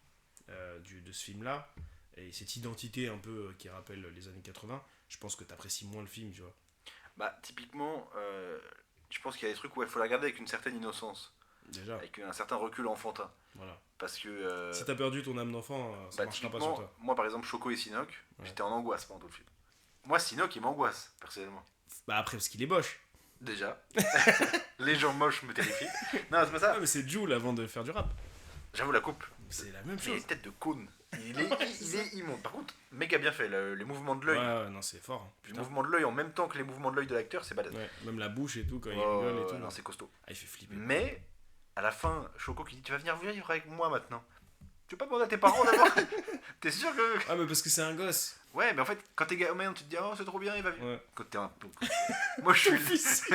de ce film-là, et cette identité un peu qui rappelle les années 80. Je pense que t'apprécies moins le film, tu vois. Bah, typiquement, je pense qu'il y a des trucs où il faut la regarder avec une certaine innocence, Déjà, avec un certain recul enfantin. voilà. Parce que. Si t'as perdu ton âme d'enfant, ça Bah, marchera pas typiquement, sur toi. moi par exemple, Choco et Sinoc, Ouais. j'étais en angoisse pendant tout le film. Moi, Sinoc, il m'angoisse, personnellement. Bah après, parce qu'il est moche. Déjà. Les gens moches me terrifient. Non, c'est pas ça. Ah, mais c'est Jul avant de faire du rap. J'avoue, la coupe. C'est la même Il a chose. une tête de cône. Il est immonde. Par contre, méga bien fait. Les mouvements de l'œil. Ouais, non, c'est fort. Hein. Les Putain. mouvements de l'œil en même temps que les mouvements de l'œil de l'acteur, c'est balèze. Ouais, même la bouche et tout, quand il Oh, rigole et tout. non, c'est costaud. Ah, il fait flipper. Mais, à la fin, Choco qui dit tu vas venir vivre avec moi maintenant. Tu veux pas demander à tes parents d'abord? T'es sûr que. Ah, mais parce que c'est un gosse. Ouais, mais en fait, quand t'es gamin, tu te dis oh, c'est trop bien, il va vivre. Ouais. Quand t'es un peu. Moi, je suis Ton le... fils,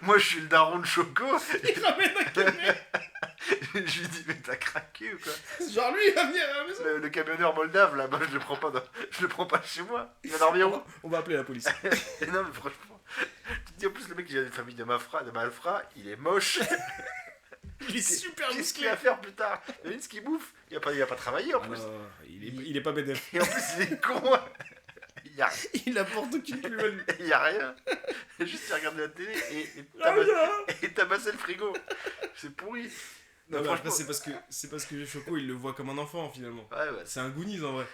Moi, je suis le daron de Choco. il ramène un camion. Je lui dis mais t'as craqué ou quoi? Genre lui, il va venir à la maison. Le camionneur moldave là-bas, je le prends pas je le prends pas chez moi. Il va dormir où? On va appeler la police. Et non mais franchement, tu te dis en plus le mec qui vient d'une famille de malfrats, il est moche. Il est super Qu'est-ce qu'il musclé. va faire plus tard? Imagine ce qu'il bouffe. Il va pas travailler en Ah plus. non, il est pas BDF. Et en plus il est con. Il apporte aucune plus-value. Il y a rien. Juste il regarde la télé Ah, non. et tabasser le frigo. C'est pourri. Non, Non, mais après, franchement. c'est parce que Choco, il le voit comme un enfant, finalement. Ouais. C'est un Goonies, en vrai.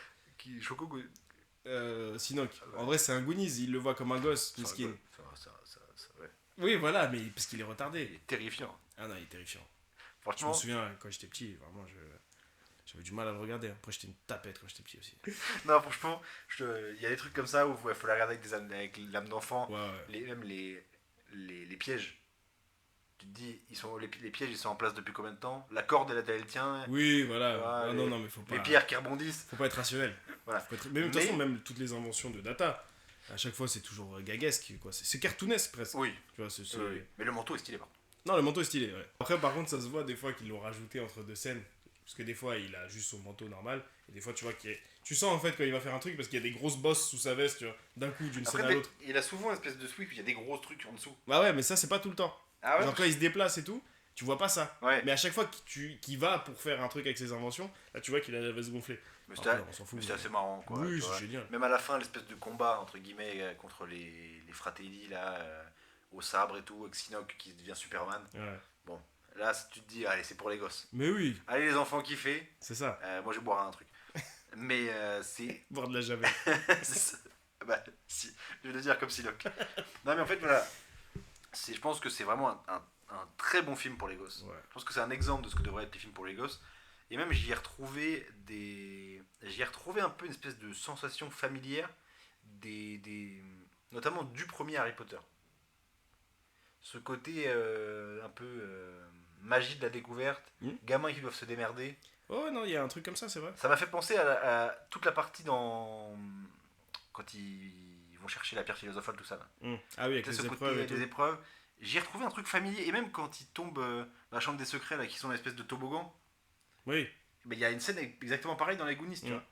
Choco. Sinoc. En vrai, c'est un Goonies, il le voit comme un gosse, miskin. Ouais. Oui, voilà, mais parce qu'il est Il retardé. est terrifiant. Ah non, il est terrifiant. Je Franchement. me souviens, quand j'étais petit, vraiment, j'avais du mal à le regarder. Après, j'étais une tapette quand j'étais petit aussi. Non, franchement, il y a des trucs comme ça où il faut la regarder avec l'âme d'enfant. Ouais, ouais. Même les pièges. Tu te dis, les pièges ils sont en place depuis combien de temps? La corde elle tient. Oui, voilà. Ouais, Ah, non, mais faut pas. Les pierres qui rebondissent. Faut pas être rationnel. Voilà. Mais de toute Mais- façon, même toutes les inventions de Data, à chaque fois, c'est toujours gaguesque, quoi. C'est cartoonesque presque. Oui. Tu vois, c'est- Oui. Mais le manteau est stylé par contre. Non, le manteau est stylé, ouais. Après, par contre, ça se voit des fois qu'ils l'ont rajouté entre deux scènes. Parce que des fois, il a juste son manteau normal. Et des fois, tu vois tu sens en fait quand il va faire un truc parce qu'il y a des grosses bosses sous sa veste, tu vois, d'un coup, d'une scène à Après, l'autre. il a souvent une espèce de sweep, il y a des gros trucs en dessous. Bah ouais, mais ça, c'est pas tout le temps. Ah ouais? Genre, quand il se déplace et tout, tu vois pas ça. Ouais. Mais à chaque fois qu'il va pour faire un truc avec ses inventions, là, tu vois qu'il a la veste gonflée. Mais Après, on s'en fout. c'était assez marrant quoi. Oui, tu vois. c'est génial. Même à la fin, l'espèce de combat entre guillemets contre les Fratelli là, au sabre et tout, avec Sinoc qui devient Superman. Ouais. Là, tu te dis, allez, c'est pour les gosses. Mais oui, Allez, les enfants, kiffez. c'est ça. Moi, je vais boire un truc. Mais c'est. Boire de la javel. Bah, si, je vais le dire comme Sinoc. Non, mais en fait, voilà. Je pense que c'est vraiment un très bon film pour les gosses. Ouais. Je pense que c'est un exemple de ce que devraient être les films pour les gosses. Et même, j'y ai retrouvé un peu une espèce de sensation familière, notamment du premier Harry Potter. Ce côté un peu magie de la découverte, gamins qui doivent se démerder. Oh non, il y a un truc comme ça, c'est vrai. Ça m'a fait penser à toute la partie quand ils vont chercher la pierre philosophale, tout ça. Là. Ah oui, avec Tu sais, les ce épreuves côté et tout. des épreuves. J'ai retrouvé un truc familier. Et même quand ils tombent dans la chambre des secrets, là, qui sont une espèce de toboggan, Oui, il y a une scène exactement pareille dans les Goonies, tu Mm. vois.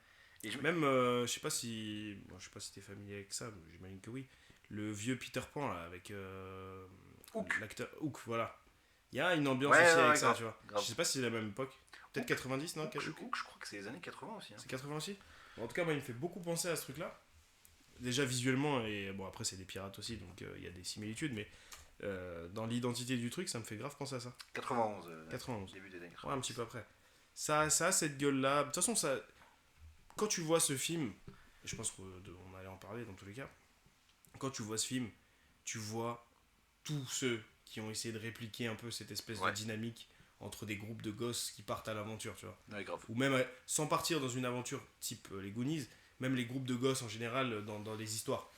Et même, je sais pas si... Bon, je sais pas si t'es familier avec ça, mais j'imagine que oui. Le vieux Peter Pan, là, avec... Hook. L'acteur Hook, voilà. Il y a une ambiance Ouais, aussi ouais, avec ouais, ça, grave, tu vois. grave. Je sais pas si c'est la même époque. Peut-être 90, non Hook, je crois que c'est les années 80 aussi. Hein. C'est 80 aussi. Bon, en tout cas, moi, il me fait beaucoup penser à ce truc-là. Déjà visuellement, et bon, après, c'est des pirates aussi, donc il y a des similitudes, mais dans l'identité du truc, ça me fait grave penser à ça. 91. 91. Début des années Ouais, 80. un petit peu après. Ça a cette gueule-là. De toute façon, ça... quand tu vois ce film, et je pense qu'on allait en parler dans tous les cas, quand tu vois ce film, tu vois tous ceux qui ont essayé de répliquer un peu cette espèce Ouais. de dynamique entre des groupes de gosses qui partent à l'aventure, tu vois. Ouais, grave. Ou même sans partir dans une aventure type les Goonies, même les groupes de gosses en général dans les histoires.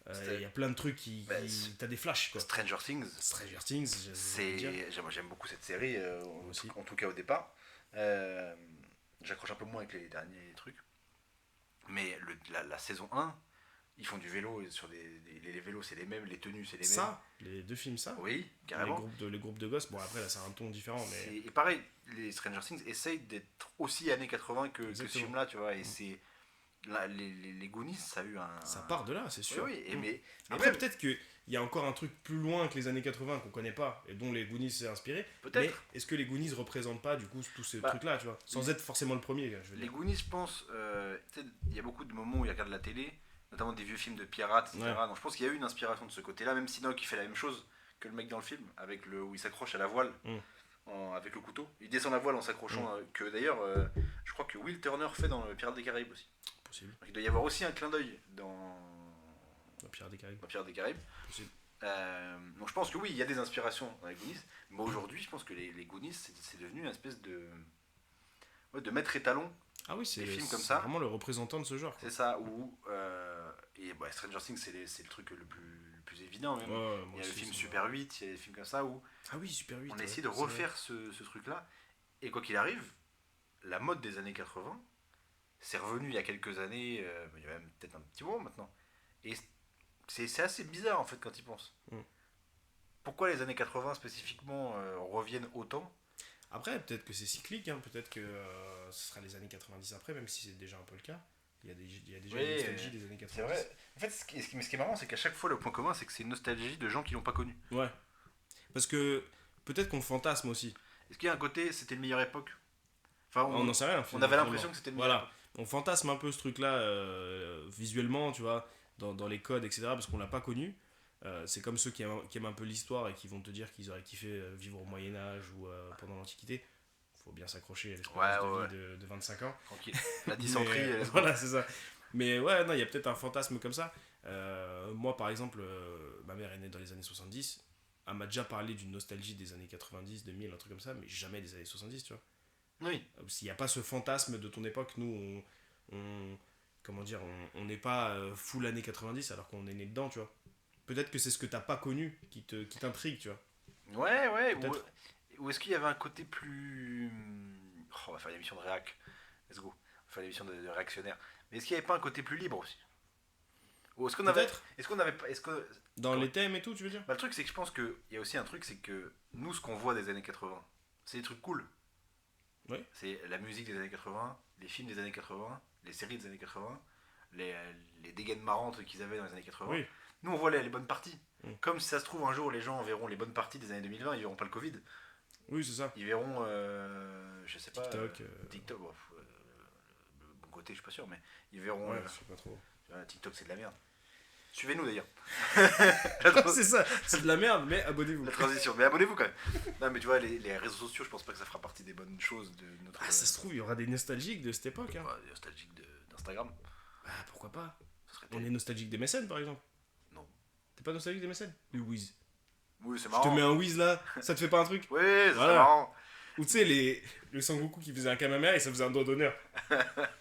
Il y a plein de trucs Bah, t'as des flashs, quoi. Stranger Things. Stranger Things, J'aime beaucoup cette série, aussi. en tout cas au départ. J'accroche un peu moins avec les derniers trucs. Mais la saison 1, ils font du vélo, et sur les vélos c'est les mêmes, les tenues c'est les mêmes. Ça, les deux films, ça. Oui, Les carrément. groupes de gosses, bon après là c'est un ton différent, mais Et pareil, les Stranger Things essayent d'être aussi années 80 que ce Exactement. film-là, tu vois. Et c'est Là, les Goonies, ça a eu un. Ça part de là, c'est Oui, sûr. oui, et mais Après, même, peut-être qu'il y a encore un truc plus loin que les années 80 qu'on connaît pas et dont les Goonies s'est inspiré. Mais peut-être. est-ce que les Goonies représentent pas du coup tous ces Bah, trucs-là, tu vois, sans être forcément le premier, je veux Les dire. Goonies, je pense, tu sais, il y a beaucoup de moments où ils regardent la télé, notamment des vieux films de pirates, etc. Ouais. Donc je pense qu'il y a eu une inspiration de ce côté-là, même Sinoc qui fait la même chose que le mec dans le film, avec le où il s'accroche à la voile avec le couteau. Il descend la voile en s'accrochant, que d'ailleurs, je crois que Will Turner fait dans le Pirates des Caraïbes aussi. Possible. Donc il doit y avoir aussi un clin d'œil dans La Pierre des Caraïbes. Pirates des Caraïbes. Possible. Donc je pense que oui, il y a des inspirations dans les Goonies, mais aujourd'hui, je pense que les Goonies, c'est devenu une espèce de maître étalon. Ah oui, c'est Des films comme c'est ça. vraiment le représentant de ce genre. C'est ça, où. Et bah, Stranger Things, c'est le truc le plus évident même. Ouais, ouais, Il moi y a le aussi, film ça Super 8, il y a des films comme ça où Ah oui, Super 8. on a ouais, essayé de c'est vrai. refaire ce truc-là. Et quoi qu'il arrive, la mode des années 80, c'est revenu il y a quelques années, il y a même peut-être un petit moment maintenant. Et c'est assez bizarre en fait quand ils pensent. Pourquoi les années 80 spécifiquement reviennent autant? Après, peut-être que c'est cyclique, hein, peut-être que ce sera les années 90 après, même si c'est déjà un peu le cas. Il y a déjà Oui, une nostalgie des années 90. C'est vrai. En fait, ce qui est marrant, c'est qu'à chaque fois, le point commun, c'est que c'est une nostalgie de gens qui l'ont pas connu. Ouais. Parce que peut-être qu'on fantasme aussi. Est-ce qu'il y a un côté, c'était une meilleure époque? Enfin, On n'en sait rien. on avait l'impression que c'était une meilleure Voilà. On fantasme un peu ce truc-là visuellement, tu vois, dans les codes, etc. Parce qu'on l'a pas connu. C'est comme ceux qui aiment un peu l'histoire et qui vont te dire qu'ils auraient kiffé vivre au Moyen-Âge ou pendant l'Antiquité. Faut bien s'accrocher à l'espérance Ouais, de vie de 25 ans. époque. Tranquille. La dysenterie, Mais, let's go. voilà, c'est ça. Mais ouais, non, il y a peut-être un fantasme comme ça. Moi, par exemple, ma mère est née dans les années 70. Elle m'a déjà parlé d'une nostalgie des années 90, 2000, un truc comme ça, mais jamais des années 70, tu vois. Oui. S'il n'y a pas ce fantasme de ton époque, nous, comment dire, on n'est pas full années 90 alors qu'on est né dedans, tu vois. Peut-être que c'est ce que t'as pas connu qui t'intrigue, tu vois. Ouais. Peut-être. Ou est-ce qu'il y avait un côté plus. Oh, on va faire une émission de réac. Let's go. On va faire une émission de réactionnaire. Mais est-ce qu'il n'y avait pas un côté plus libre aussi? Ou est-ce qu'on avait. Peut-être. Est-ce qu'on avait pas. Est-ce que. Dans les thèmes et tout, tu veux dire? Bah, le truc, c'est que je pense qu'il y a aussi un truc, c'est que nous, ce qu'on voit des années 80, c'est des trucs cool. Oui. C'est la musique des années 80, les films des années 80, les séries des années 80, les dégaines marrantes qu'ils avaient dans les années 80. Oui. Nous, on voit les bonnes parties. Mm. Comme si ça se trouve, un jour, les gens verront les bonnes parties des années 2020, ils verront pas le Covid. Oui, c'est ça. Ils verront, je sais pas, TikTok. TikTok, bon, le bon côté, je suis pas sûr, mais ils verront. Ouais, je sais pas trop. TikTok, c'est de la merde. Suivez-nous d'ailleurs. C'est ça, c'est de la merde, mais abonnez-vous. La transition, mais abonnez-vous quand même. Non, mais tu vois, les réseaux sociaux, je pense pas que ça fera partie des bonnes choses de notre. Ah, ça se trouve, il y aura des nostalgiques de cette époque. Hein. Nostalgique d'Instagram. Bah, pourquoi pas? Ça serait On terrible. est nostalgique des mécènes, par exemple. Non. T'es pas nostalgique des mécènes? Du Wiz. Oui, c'est Je marrant. te mets un Wiz là, ça te fait pas un truc? Oui, c'est Voilà. marrant. Ou tu sais, le Sangoku qui faisait un Kamehameha et ça faisait un doigt d'honneur.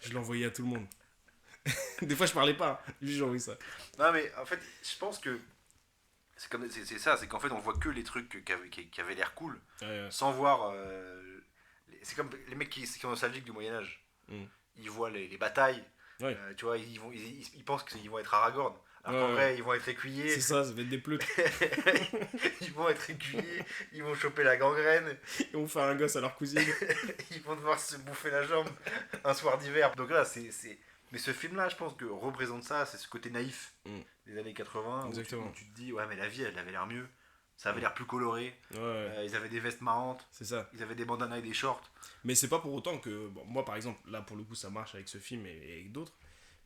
Je l'envoyais à tout le monde. Des fois, je parlais pas, juste j'envoyais ça. Non, mais en fait, je pense que c'est ça, c'est qu'en fait, on voit que les trucs qui avaient l'air cool, Ouais, sans voir. C'est comme les mecs qui sont nostalgiques du Moyen-Âge. Mm. Ils voient les batailles, Ouais. tu vois, ils pensent qu'ils vont être Aragorn. Alors Ouais, qu'en ouais. vrai, ils vont être écuyers. C'est ça, ça va être des pleutres. Ils vont être écuyés, ils vont choper la gangrène, Ils vont faire un gosse à leur cousine. ils vont devoir se bouffer la jambe un soir d'hiver. Donc là, Mais ce film-là, je pense que représente ça, c'est ce côté naïf des années 80. Exactement. Où tu te dis, ouais, mais la vie, elle avait l'air mieux. Ça avait l'air plus coloré. Ouais, Ils avaient des vestes marrantes. c'est ça. Ils avaient des bandanas et des shorts. Mais c'est pas pour autant que. Bon, moi, par exemple, là, pour le coup, ça marche avec ce film et avec d'autres.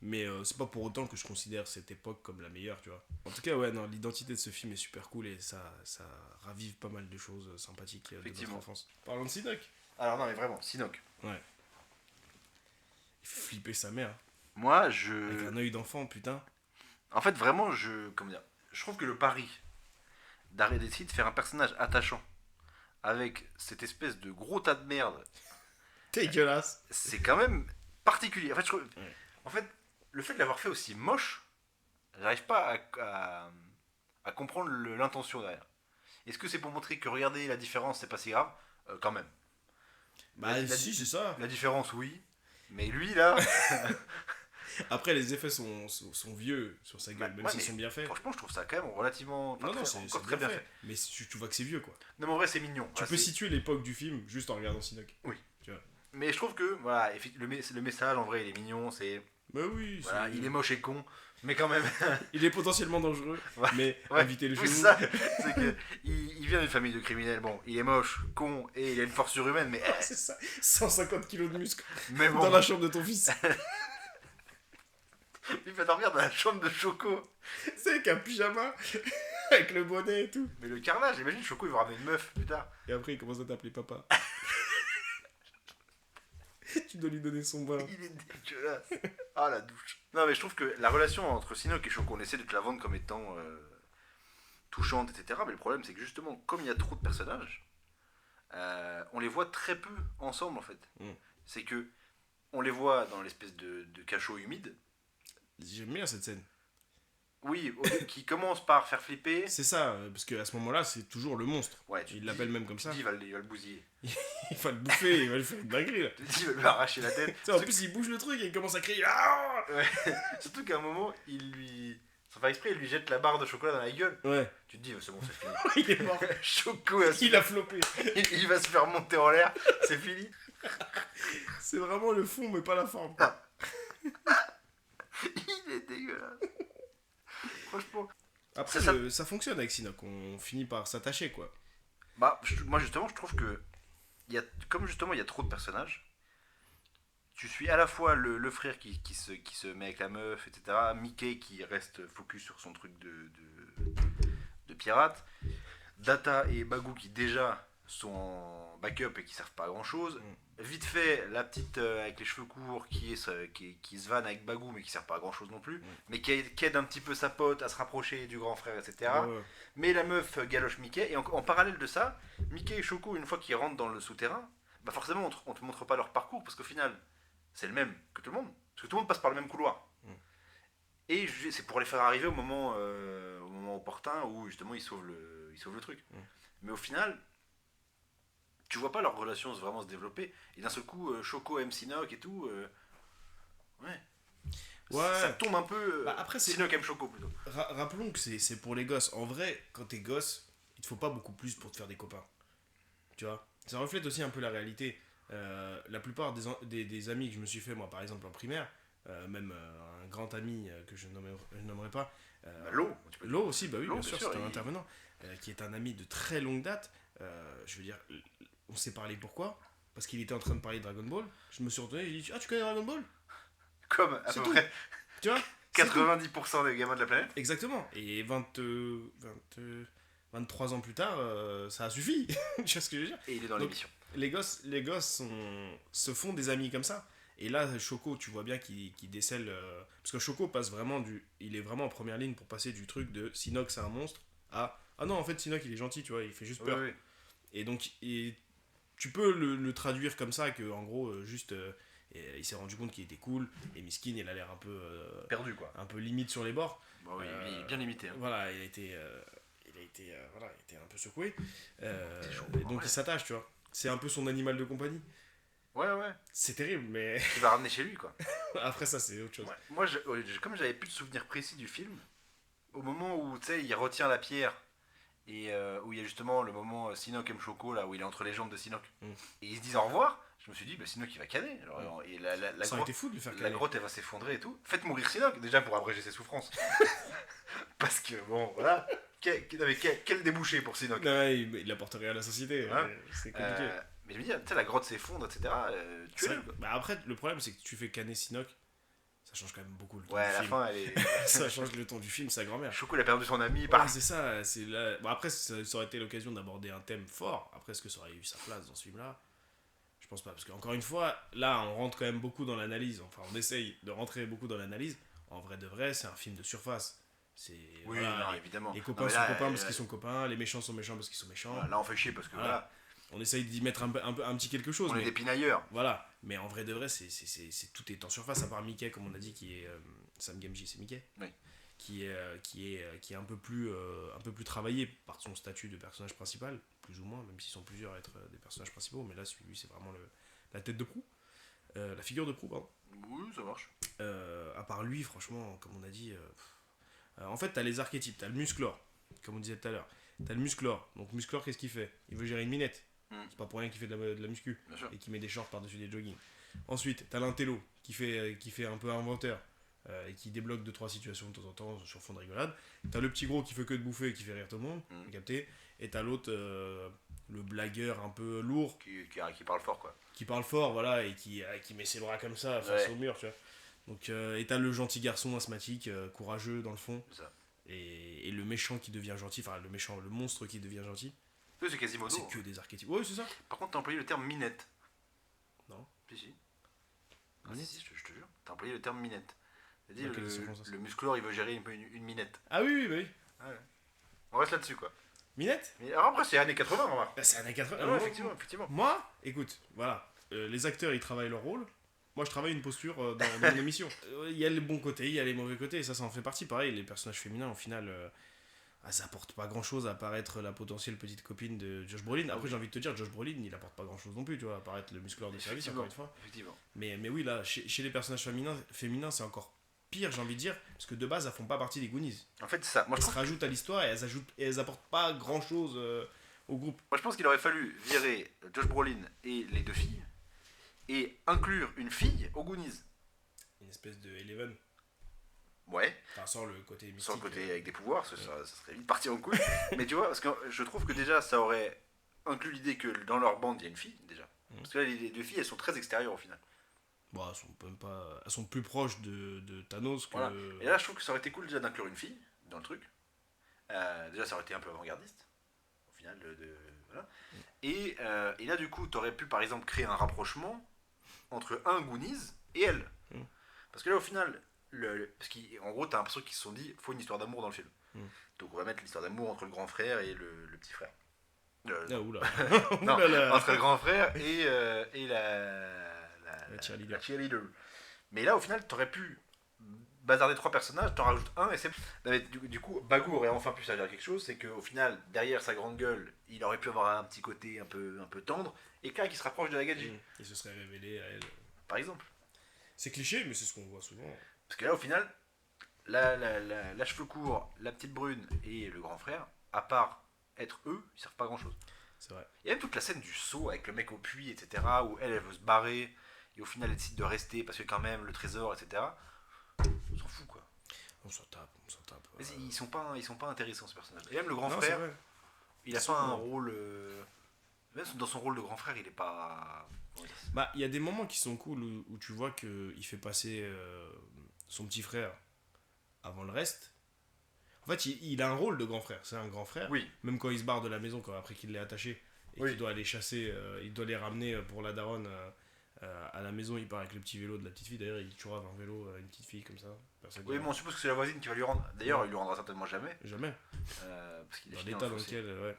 Mais c'est pas pour autant que je considère cette époque comme la meilleure, tu vois. En tout cas, ouais, non, l'identité de ce film est super cool et ça ravive pas mal de choses sympathiques de notre Effectivement. enfance. Parlons de Sinoc. Alors, non, mais vraiment, Sinoc. Il fait flipper sa mère. Moi, Avec un œil d'enfant, putain. En fait, vraiment, comment dire, je trouve que le pari d'essayer de faire un personnage attachant avec cette espèce de gros tas de merde, Dégueulasse. c'est quand même particulier. En fait, Ouais. en fait, le fait de l'avoir fait aussi moche, j'arrive pas à comprendre l'intention derrière. Est-ce que c'est pour montrer que regardez la différence, c'est pas si grave? Quand même. Bah, La- si, c'est ça. La différence, oui. Mais lui, là, Après, les effets sont vieux sur sa gueule, Bah, même ouais, s'ils mais sont bien faits. franchement, je trouve ça quand même relativement. Non, non, encore c'est très bien fait. Mais tu vois que c'est vieux, quoi. Non, mais en vrai, c'est mignon. Tu Ouais, peux c'est- situer l'époque du film juste en regardant Sinoc. Oui. Tu vois. Mais je trouve que voilà, le message en vrai il est mignon, c'est Bah oui, Voilà, il est moche et con, mais quand même. il est potentiellement dangereux, Ouais, mais ouais, invitez-le chez Oui, nous. c'est ça. C'est que il vient d'une famille de criminels. Bon, il est moche, con, et il a une force surhumaine, mais, C'est ça, 150 kilos de muscle mais bon, dans la chambre de ton fils. il va dormir dans la chambre de Choco. C'est avec un pyjama, avec le bonnet et tout. Mais le carnage, imagine Choco, il va ramener une meuf plus tard. Et après, il commence à t'appeler papa. Tu dois lui donner son bain. Il est dégueulasse. Ah, la douche. Non, mais je trouve que la relation entre Sinoc et Choco, on essaie de te la vendre comme étant touchante, etc. Mais le problème, c'est que justement, comme il y a trop de personnages, on les voit très peu ensemble, en fait. Mm. C'est que on les voit dans l'espèce de cachot humide. J'aime bien cette scène. Oui, qui commence par faire flipper. C'est ça, parce qu'à ce moment-là, c'est toujours le monstre. Ouais, tu Il te l'appelle dis- même comme tu ça. te dis, il va le bousiller. Il va le bouffer, il va le faire une dinguerie là. Tu te dis, il va lui arracher la tête. Tu sais, en plus, il bouge le truc et il commence à crier. Ah Ouais. Surtout qu'à un moment, sans faire exprès, il lui jette la barre de chocolat dans la gueule. Ouais, Tu te dis, c'est bon, c'est fini. il est mort. Choco, Il a flopé. il va se faire monter en l'air. C'est fini. C'est vraiment le fond, mais pas la forme. Il est dégueulasse. Franchement. Après, Ça- ça fonctionne avec Sinoc, on finit par s'attacher quoi. Bah, moi justement, je trouve que comme justement il y a trop de personnages, tu suis à la fois le frère qui se met avec la meuf, etc. Mickey qui reste focus sur son truc de pirate. Data et Bagou qui déjà sont en backup et qui servent pas à grand chose. Vite fait, la petite avec les cheveux courts qui se vanne avec Bagou mais qui sert pas à grand chose non plus. Mais qui aide un petit peu sa pote à se rapprocher du grand frère, etc. Ouais. Mais la meuf galoche Mickey, et en parallèle de ça, Mickey et Choco, une fois qu'ils rentrent dans le souterrain, bah forcément on te montre pas leur parcours, parce qu'au final, c'est le même que tout le monde, parce que tout le monde passe par le même couloir. Et c'est pour les faire arriver au moment opportun où justement ils sauvent le truc. Mais au final, tu vois pas leur relation vraiment se développer, et d'un seul coup, Choco aime Sinoc et tout, ouais. Ouais. Ça tombe un peu. Bah, après, c'est- Sinoc aime Choco plutôt. Rappelons que c'est pour les gosses. En vrai, quand t'es gosse, il te faut pas beaucoup plus pour te faire des copains. Tu vois. Ça reflète aussi un peu la réalité. La plupart des amis que je me suis fait, moi par exemple en primaire, même un grand ami que je nommerai pas. Bah, Lo, tu peux Lo aussi, bah oui, Lo, bien bien sûr, sûr, c'est un il- intervenant, qui est un ami de très longue date. Je veux dire, on s'est parlé pourquoi? Parce qu'il était en train de parler de Dragon Ball. Je me suis retourné et j'ai dit, ah, tu connais Dragon Ball? Comme à C'est peu tout. près Tu vois? C'est tout. 90% des gamins de la planète. Exactement. Et 23 ans plus tard, ça a suffi. Tu vois ce que je veux dire? Et il est dans Donc, l'émission. Les gosses se font des amis comme ça. Et là, Choco, tu vois bien qu'il décèle. Parce que Choco passe vraiment il est vraiment en première ligne pour passer du truc de Sinoc c'est un monstre à ah non, en fait, Sinoc il est gentil, tu vois, il fait juste peur. Oui. Et donc, tu peux le traduire comme ça, que en gros, juste. Il s'est rendu compte qu'il était cool. Et Miskin, il a l'air Perdu quoi. un peu limite sur les bords. Bon, oui, il est bien limité. Hein. Voilà, il a été un peu secoué. C'est chaud, Et donc ouais. il s'attache, tu vois. C'est un peu son animal de compagnie. Ouais. C'est terrible, mais Il va ramener chez lui quoi. après ça, c'est autre chose. Ouais. Moi, comme j'avais plus de souvenirs précis du film, au moment où tu sais, il retient la pierre et où il y a justement le moment Sinoc aime Choco là où il est entre les jambes de Sinoc et ils se disent au revoir. Je me suis dit, bah, Sinoc il va canner. Alors, et la Ça aurait grotte, été fou de le faire la caler. grotte elle va s'effondrer et tout. Faites mourir Sinoc déjà pour abréger ses souffrances. Parce que bon, voilà. Quel débouché pour Sinoc. Non, ouais, il apporte rien à la société. Ouais. C'est compliqué. Mais je me dis, tu sais, la grotte s'effondre, etc. C'est Tu vrai. Bah, après, le problème, c'est que tu fais canner Sinoc, ça change quand même beaucoup le ton Ouais, du à la film. fin, elle est. Ça change le ton du film, sa grand-mère. Choco, il a perdu son ami. Ouais, c'est ça. C'est là... Bon, après, ça aurait été l'occasion d'aborder un thème fort. Après, est-ce que ça aurait eu sa place dans ce film-là? Je pense pas. Parce qu'encore une fois, là, on rentre quand même beaucoup dans l'analyse. Enfin, on essaye de rentrer beaucoup dans l'analyse. En vrai de vrai, c'est un film de surface. C'est. Oui, voilà, non, évidemment. les Non, copains mais sont là, copains parce qu'ils sont copains. Les méchants sont méchants parce qu'ils sont méchants. voilà, là, on fait chier parce que Voilà. voilà, On essaye d'y mettre un petit quelque chose. on mais est des pinailleurs. voilà. Mais en vrai de vrai, tout est en surface, à part Mickey, comme on a dit, qui est. Sam Gamgee, c'est Mickey. Oui. Qui est un peu plus travaillé par son statut de personnage principal, plus ou moins, même s'ils sont plusieurs à être des personnages principaux, mais là, celui c'est vraiment la tête de proue. La figure de proue, pardon. Oui, ça marche. À part lui, franchement, comme on a dit, en fait, t'as les archétypes, t'as le musclor, comme on disait tout à l'heure. T'as le musclor. Donc, musclor, qu'est-ce qu'il fait? Il veut gérer une minette. C'est pas pour rien qu'il fait de la muscu Bien sûr. et qu'il met des shorts par-dessus des jogging. Ensuite, t'as l'intello, qui fait un peu inventeur. Et qui débloque 2-3 situations de temps en temps sur fond de rigolade. T'as le petit gros qui fait que de bouffer et qui fait rire tout le monde, Mhm. capté. Et t'as l'autre, le blagueur un peu lourd, Qui parle fort, quoi. qui parle fort, voilà, et qui met ses bras comme ça face Ouais. au mur, tu vois. Donc, et t'as le gentil garçon asthmatique, courageux dans le fond, C'est ça. et le méchant qui devient gentil, enfin le monstre qui devient gentil. Oui, c'est Quasimodo. C'est que des archétypes. Ouais, c'est ça. Par contre, t'as employé le terme minette. Non. Si. Ah, Minette si, je te jure. T'as employé le terme minette. T'as dit Dans quelles circonstances le musclore, il veut gérer une minette. Ah oui, oui, bah oui. Ouais. On reste là-dessus, quoi. Minette. Mais alors après, c'est années 80, remarque. Bah, c'est années 80. Ah ouais, effectivement. Moi, écoute, voilà, les acteurs ils travaillent leur rôle. Moi je travaille une posture dans mon émission. Il y a les bons côtés, il y a les mauvais côtés, et ça en fait partie. Pareil, les personnages féminins au final, ça apporte pas grand chose à apparaître la potentielle petite copine de Josh Brolin. Après, j'ai envie de te dire, Josh Brolin il apporte pas grand chose non plus, tu vois, apparaître le muscleur de service encore une fois. Effectivement. Mais oui, là, chez les personnages féminins c'est encore pire, j'ai envie de dire, parce que de base elles font pas partie des Goonies. En fait, c'est ça. Moi, Elles je se pense, rajoutent à l'histoire et elles apportent pas grand chose au groupe. qu'il aurait fallu virer Josh Brolin et les deux filles et inclure une fille aux Goonies. Une espèce de Eleven. Ouais. Enfin, sans le côté mystique. Sans le côté avec des pouvoirs, ça serait vite parti en couille. Mais tu vois, parce que je trouve que déjà, ça aurait inclus l'idée que dans leur bande, il y a une fille, déjà. Parce que là, les deux filles, elles sont très extérieures au final. Bon, elles sont plus proches de Thanos que. Voilà. Et là, je trouve que ça aurait été cool déjà d'inclure une fille dans le truc. Déjà, ça aurait été un peu avant-gardiste. Au final, voilà. Et là, du coup, t'aurais pu, par exemple, créer un rapprochement entre un Goonies et elle. Mm. Parce que là, au final, parce qu'en gros, t'as l'impression qu'ils se sont dit, faut une histoire d'amour dans le film. Mm. Donc, on va mettre l'histoire d'amour entre le grand frère et le petit frère. Ah, oula. Non, Oulala. entre le grand frère et la cheerleader. Mais là, au final, t'aurais pu bazarder 3 personnages, t'en rajoutes un, et c'est. Non, mais du coup, Bagou aurait enfin pu servir à quelque chose, c'est qu'au final, derrière sa grande gueule, il aurait pu avoir un petit côté un peu tendre, et quelqu'un qui se rapproche de la Gadji, Il se serait révélé à elle. par exemple. C'est cliché, mais c'est ce qu'on voit souvent. Parce que là, au final, la cheveux courts, la petite brune et le grand frère, à part être eux, ils servent pas à grand chose. C'est vrai. Il y a même toute la scène du saut avec le mec au puits, etc., où elle veut se barrer, et au final, elle décide de rester parce que quand même, le trésor, etc. On s'en fout, quoi. On s'en tape. Mais ils sont pas intéressants, ce personnage. Et même le grand Non, c'est frère, vrai. il a Ils pas sont- un rôle. Même dans son rôle de grand frère, il est pas. Comment dire, Bah, il y a des moments qui sont cool où tu vois qu'il fait passer son petit frère avant le reste. En fait, il a un rôle de grand frère. C'est un grand frère. Oui. Même quand il se barre de la maison, après qu'il l'ait attaché, et Oui. qu'il doit aller chasser, il doit les ramener pour la daronne à la maison. Il part avec le petit vélo de la petite fille. D'ailleurs, il tuera un vélo à une petite fille comme ça. Personne Oui, dira. mais on suppose que c'est la voisine qui va lui rendre. D'ailleurs, Ouais. il lui rendra certainement jamais. Jamais. Parce qu'il est Dans fini l'état le dans fossé. lequel. Ouais.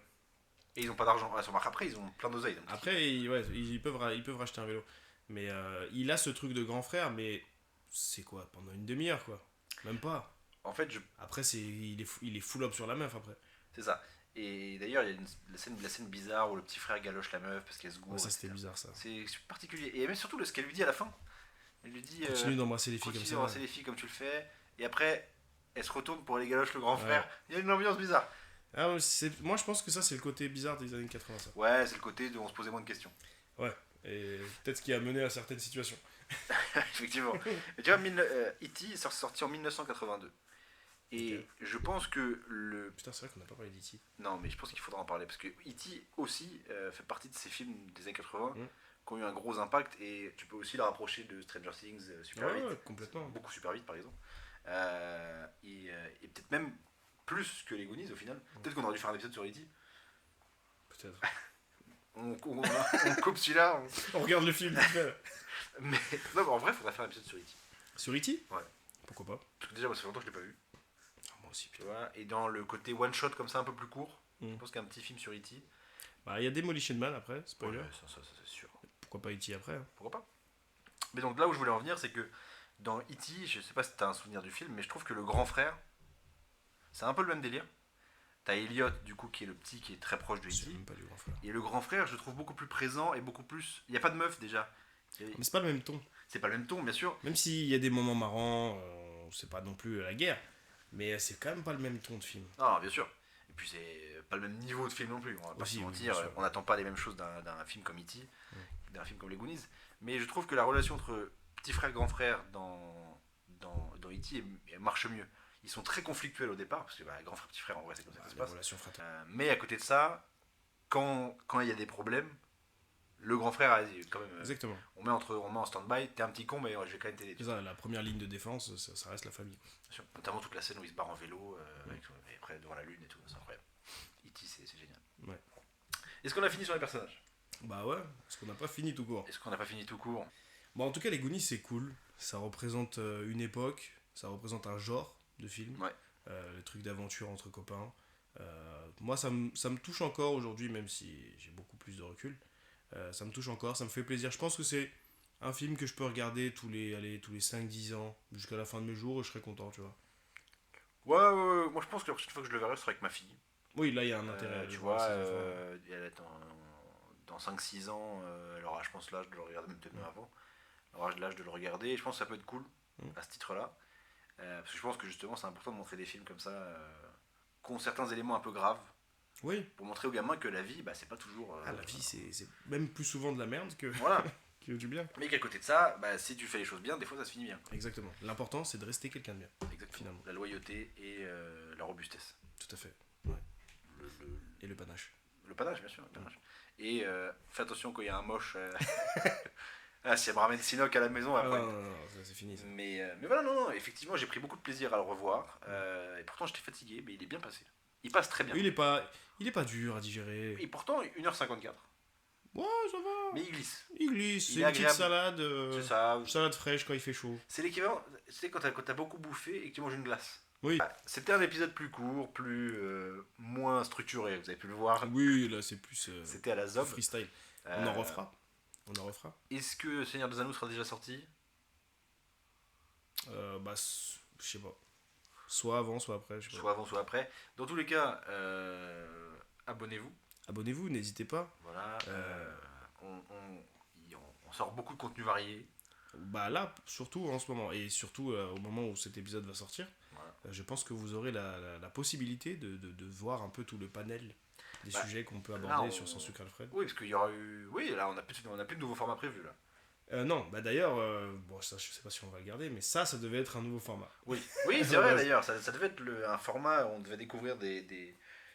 Et ils ont pas d'argent. Ah, sur marque après, ils ont plein d'oseille. donc. Après, ils peuvent racheter un vélo. Mais il a ce truc de grand frère, mais c'est quoi? Pendant une demi-heure, quoi. Même pas. En fait, Après, il est full up sur la meuf après. c'est ça. Et d'ailleurs, il y a la scène bizarre où le petit frère galoche la meuf parce qu'elle se gourre. Ouais, ça, c'était etc. bizarre, ça. C'est particulier. Et même surtout ce qu'elle lui dit à la fin. Elle lui dit. Continue d'embrasser les filles comme Continue ça. d'embrasser les filles comme tu le fais. Et après, elle se retourne pour aller galoche le grand Ouais. frère. Il y a une ambiance bizarre. Ah, moi, je pense que ça, c'est le côté bizarre des années 80, ça. Ouais, c'est le côté de on se posait moins de questions. Et peut-être ce qui a mené à certaines situations. Effectivement. Mais tu vois, E.T. est sorti en 1982. Et Ok. je pense que le. Putain, c'est vrai qu'on n'a pas parlé d'E.T. Non, mais je pense qu'il faudra en parler. Parce que E.T. aussi fait partie de ces films des années 80 Mm. qui ont eu un gros impact. Et tu peux aussi le rapprocher de Stranger Things super Ouais, vite. complètement. Beaucoup super vite, par exemple. Et peut-être même plus que les Goonies au final. Peut-être qu'on aurait dû faire un épisode sur E.T. Peut-être. On coupe celui-là. On regarde le film, vite fait. Mais non, mais en vrai, il faudrait faire un épisode sur E.T. Sur E.T. Ouais. Pourquoi pas? Parce que déjà, moi, ça fait longtemps que je l'ai pas vu. Ah, moi aussi, Tu putain. vois, et dans le côté one shot comme ça un peu plus court, Mm. je pense qu'un petit film sur E.T. Bah, il y a Demolition Man après, spoiler. Ouais, ça, c'est sûr. Pourquoi pas E.T. après hein. Pourquoi pas. Mais donc là où je voulais en venir, c'est que dans E.T., je sais pas si t'as un souvenir du film, mais je trouve que le grand frère, c'est un peu le même délire. T'as Elliot, du coup, qui est le petit, qui est très proche de C'est E.T. même pas du grand frère. Et le grand frère, je le trouve beaucoup plus présent et beaucoup plus. Il n'y a pas de meuf déjà. Mais c'est pas le même ton. C'est pas le même ton, bien sûr. Même s'il y a des moments marrants, c'est pas non plus la guerre. Mais c'est quand même pas le même ton de film. Non, bien sûr. Et puis c'est pas le même niveau de film non plus. On va pas Aussi, se oui, mentir. bien sûr. On n'attend pas les mêmes choses d'un film comme E.T., d'un film comme les Goonies. Mais je trouve que la relation entre petit frère, grand frère dans E.T. marche mieux. Ils sont très conflictuels au départ, parce que grand frère, petit frère, en vrai, c'est comme ça que ça se Les passe. relations fraternelles. Mais à côté de ça, quand il y a des problèmes, le grand frère a quand même. Exactement. On met en stand-by, t'es un petit con, mais je vais quand même t'aider. C'est ça, la première ligne de défense, ça reste la famille. Bien sûr. Notamment toute la scène où il se barre en vélo, et après devant la lune et tout, c'est incroyable. E.T. c'est génial. Ouais. Est-ce qu'on a fini sur les personnages? Bah ouais, parce qu'on n'a pas fini tout court. Est-ce qu'on n'a pas fini tout court? Bon, en tout cas, les Goonies, c'est cool. Ça représente une époque, ça représente un genre de film. Ouais. Le truc d'aventure entre copains. Moi, ça me touche encore aujourd'hui, même si j'ai beaucoup plus de recul. Ça me touche encore, ça me fait plaisir. Je pense que c'est un film que je peux regarder tous les 5-10 ans, jusqu'à la fin de mes jours, et je serai content, tu vois. Ouais. Moi, je pense que la prochaine fois que je le verrai, ce sera avec ma fille. Oui, là, il y a un intérêt. Tu de vois, voir ces enfants. elle est dans 5-6 ans, elle aura, je pense, l'âge de le regarder, peut-être même avant. Elle aura l'âge de le regarder, et je pense que ça peut être cool à ce titre-là. Parce que je pense que justement, c'est important de montrer des films comme ça, qui ont certains éléments un peu graves, Oui. pour montrer aux gamins que la vie, c'est pas toujours. La vie, c'est même plus souvent de la merde que, Voilà. que du bien. Mais qu'à côté de ça, si tu fais les choses bien, des fois ça se finit bien. Exactement. L'important, c'est de rester quelqu'un de bien. Exactement. Finalement. La loyauté et la robustesse. Tout à fait. Ouais. Le Et le panache. Le panache, bien sûr. Le panache. Et fais attention quand il y a un moche. Si elle me ramène Sinoc à la maison après. Non, ça, c'est fini. Ça. Mais voilà, non, effectivement, j'ai pris beaucoup de plaisir à le revoir. Et pourtant, j'étais fatigué, mais il est bien passé. Il passe très bien. Il est pas dur à digérer. Et pourtant, 1h54. Ouais, ça va. Mais il glisse. Il glisse. Il C'est est une petite agréable. salade. C'est ça. Salade fraîche quand il fait chaud. C'est l'équivalent, tu sais, quand t'as beaucoup bouffé et que tu manges une glace. Oui. C'était un épisode plus court, moins structuré, vous avez pu le voir. Oui, là, c'est plus C'était à la Zob. freestyle. On en refera. Est-ce que Seigneur des Anneaux sera déjà sorti? Je sais pas. Soit avant, soit après. Je sais pas. Soit avant, soit après. Dans tous les cas, abonnez-vous. Abonnez-vous, n'hésitez pas. Voilà. On sort beaucoup de contenu varié. Bah là, surtout en ce moment, et surtout au moment où cet épisode va sortir, Voilà. je pense que vous aurez la possibilité de voir un peu tout le panel des sujets qu'on peut aborder sur Sans Sucre Alfred. Oui, parce qu'il y aura eu. Oui, là, on a plus de nouveaux formats prévus là. Non, bah d'ailleurs, bon, ça, je sais pas si on va le garder, mais ça devait être un nouveau format. Oui, c'est vrai d'ailleurs. Ça devait être un format où on devait découvrir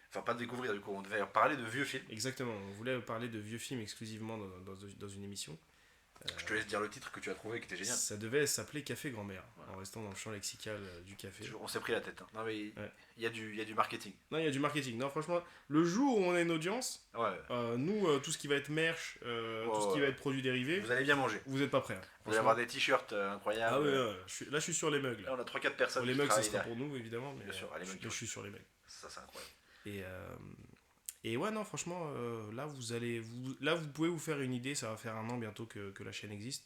Enfin, pas découvrir du coup, on devait parler de vieux films. Exactement, on voulait parler de vieux films exclusivement dans une émission. Je te laisse dire le titre que tu as trouvé qui était génial. Ça devait s'appeler Café Grand-Mère, Voilà. en restant dans le champ lexical du café. On s'est pris la tête. Hein. Non mais il y a du marketing. Non, il y a du marketing. Non, franchement, le jour où on a une audience, Ouais. nous, tout ce qui va être merch, tout ce qui va être produits dérivés, Vous allez bien manger. vous êtes pas prêts. Hein. Vous allez avoir des t-shirts incroyables. Ah ouais, je suis sur les mugs. Là. Là, on a 3-4 personnes Pour les qui mugs, ça travaillent sera là. pour nous, évidemment, mais Bien sûr, les mugs, je suis sur les mugs. Ça, c'est incroyable. Et ouais, non, franchement, là, vous pouvez vous faire une idée. Ça va faire 1 an bientôt que la chaîne existe.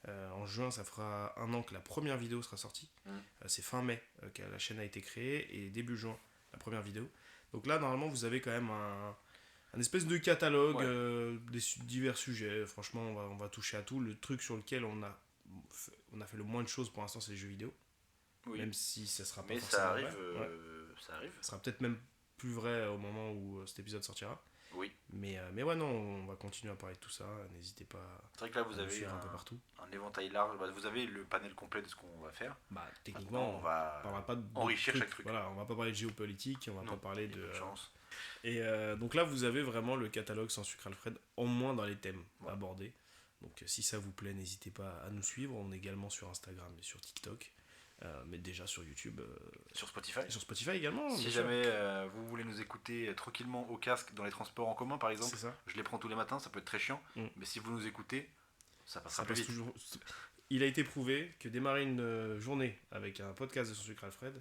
En juin, ça fera 1 an que la première vidéo sera sortie. C'est fin mai que la chaîne a été créée et début juin, la première vidéo. Donc là, normalement, vous avez quand même un espèce de catalogue des divers sujets. Franchement, on va toucher à tout. Le truc sur lequel on a fait le moins de choses pour l'instant, c'est les jeux vidéo. Oui. Même si ça sera pas Mais forcément ça arrive. vrai. Ça arrive. Ça sera peut-être même plus vrai au moment où cet épisode sortira. Oui. Mais ouais, non, on va continuer à parler de tout ça. N'hésitez pas C'est vrai que là, vous à nous avez suivre un peu partout. un éventail large. Vous avez le panel complet de ce qu'on va faire. Bah, techniquement, Maintenant, on va parlera pas de enrichir trucs. chaque truc. Voilà, on va pas parler de géopolitique, on va Non, pas parler il y a de. peu de chance. Et donc là, vous avez vraiment le catalogue Sans Sucre Alfred, au moins dans les thèmes abordés. Donc si ça vous plaît, n'hésitez pas à nous suivre. On est également sur Instagram et sur TikTok. Mais déjà sur YouTube. Sur Spotify. Et sur Spotify également. Si bien sûr. jamais vous voulez nous écouter tranquillement au casque dans les transports en commun par exemple, C'est ça. je les prends tous les matins, ça peut être très chiant, mais si vous nous écoutez, ça passera Ça plus passe vite. toujours. Il a été prouvé que démarrer une journée avec un podcast de Sans Sucre Alfred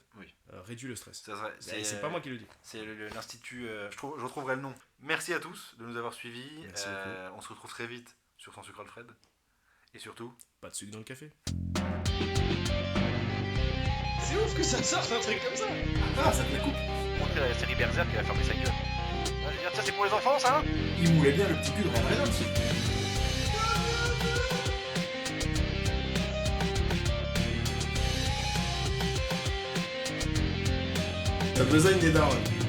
réduit le stress. C'est pas moi qui le dis. C'est l'institut, je retrouverai le nom. Merci à tous de nous avoir suivis. Merci beaucoup. On se retrouve très vite sur Sans Sucre Alfred. Et surtout, Pas de sucre dans le café. C'est ouf que ça sorte un truc comme ça. Ah, ça te la coupe. montrer la série Berserk qui va fermer sa gueule. Je veux dire, ça c'est pour les enfants ça, hein? Il moulait bien le petit cul de Ryan Reynolds. Ça besogne des darons.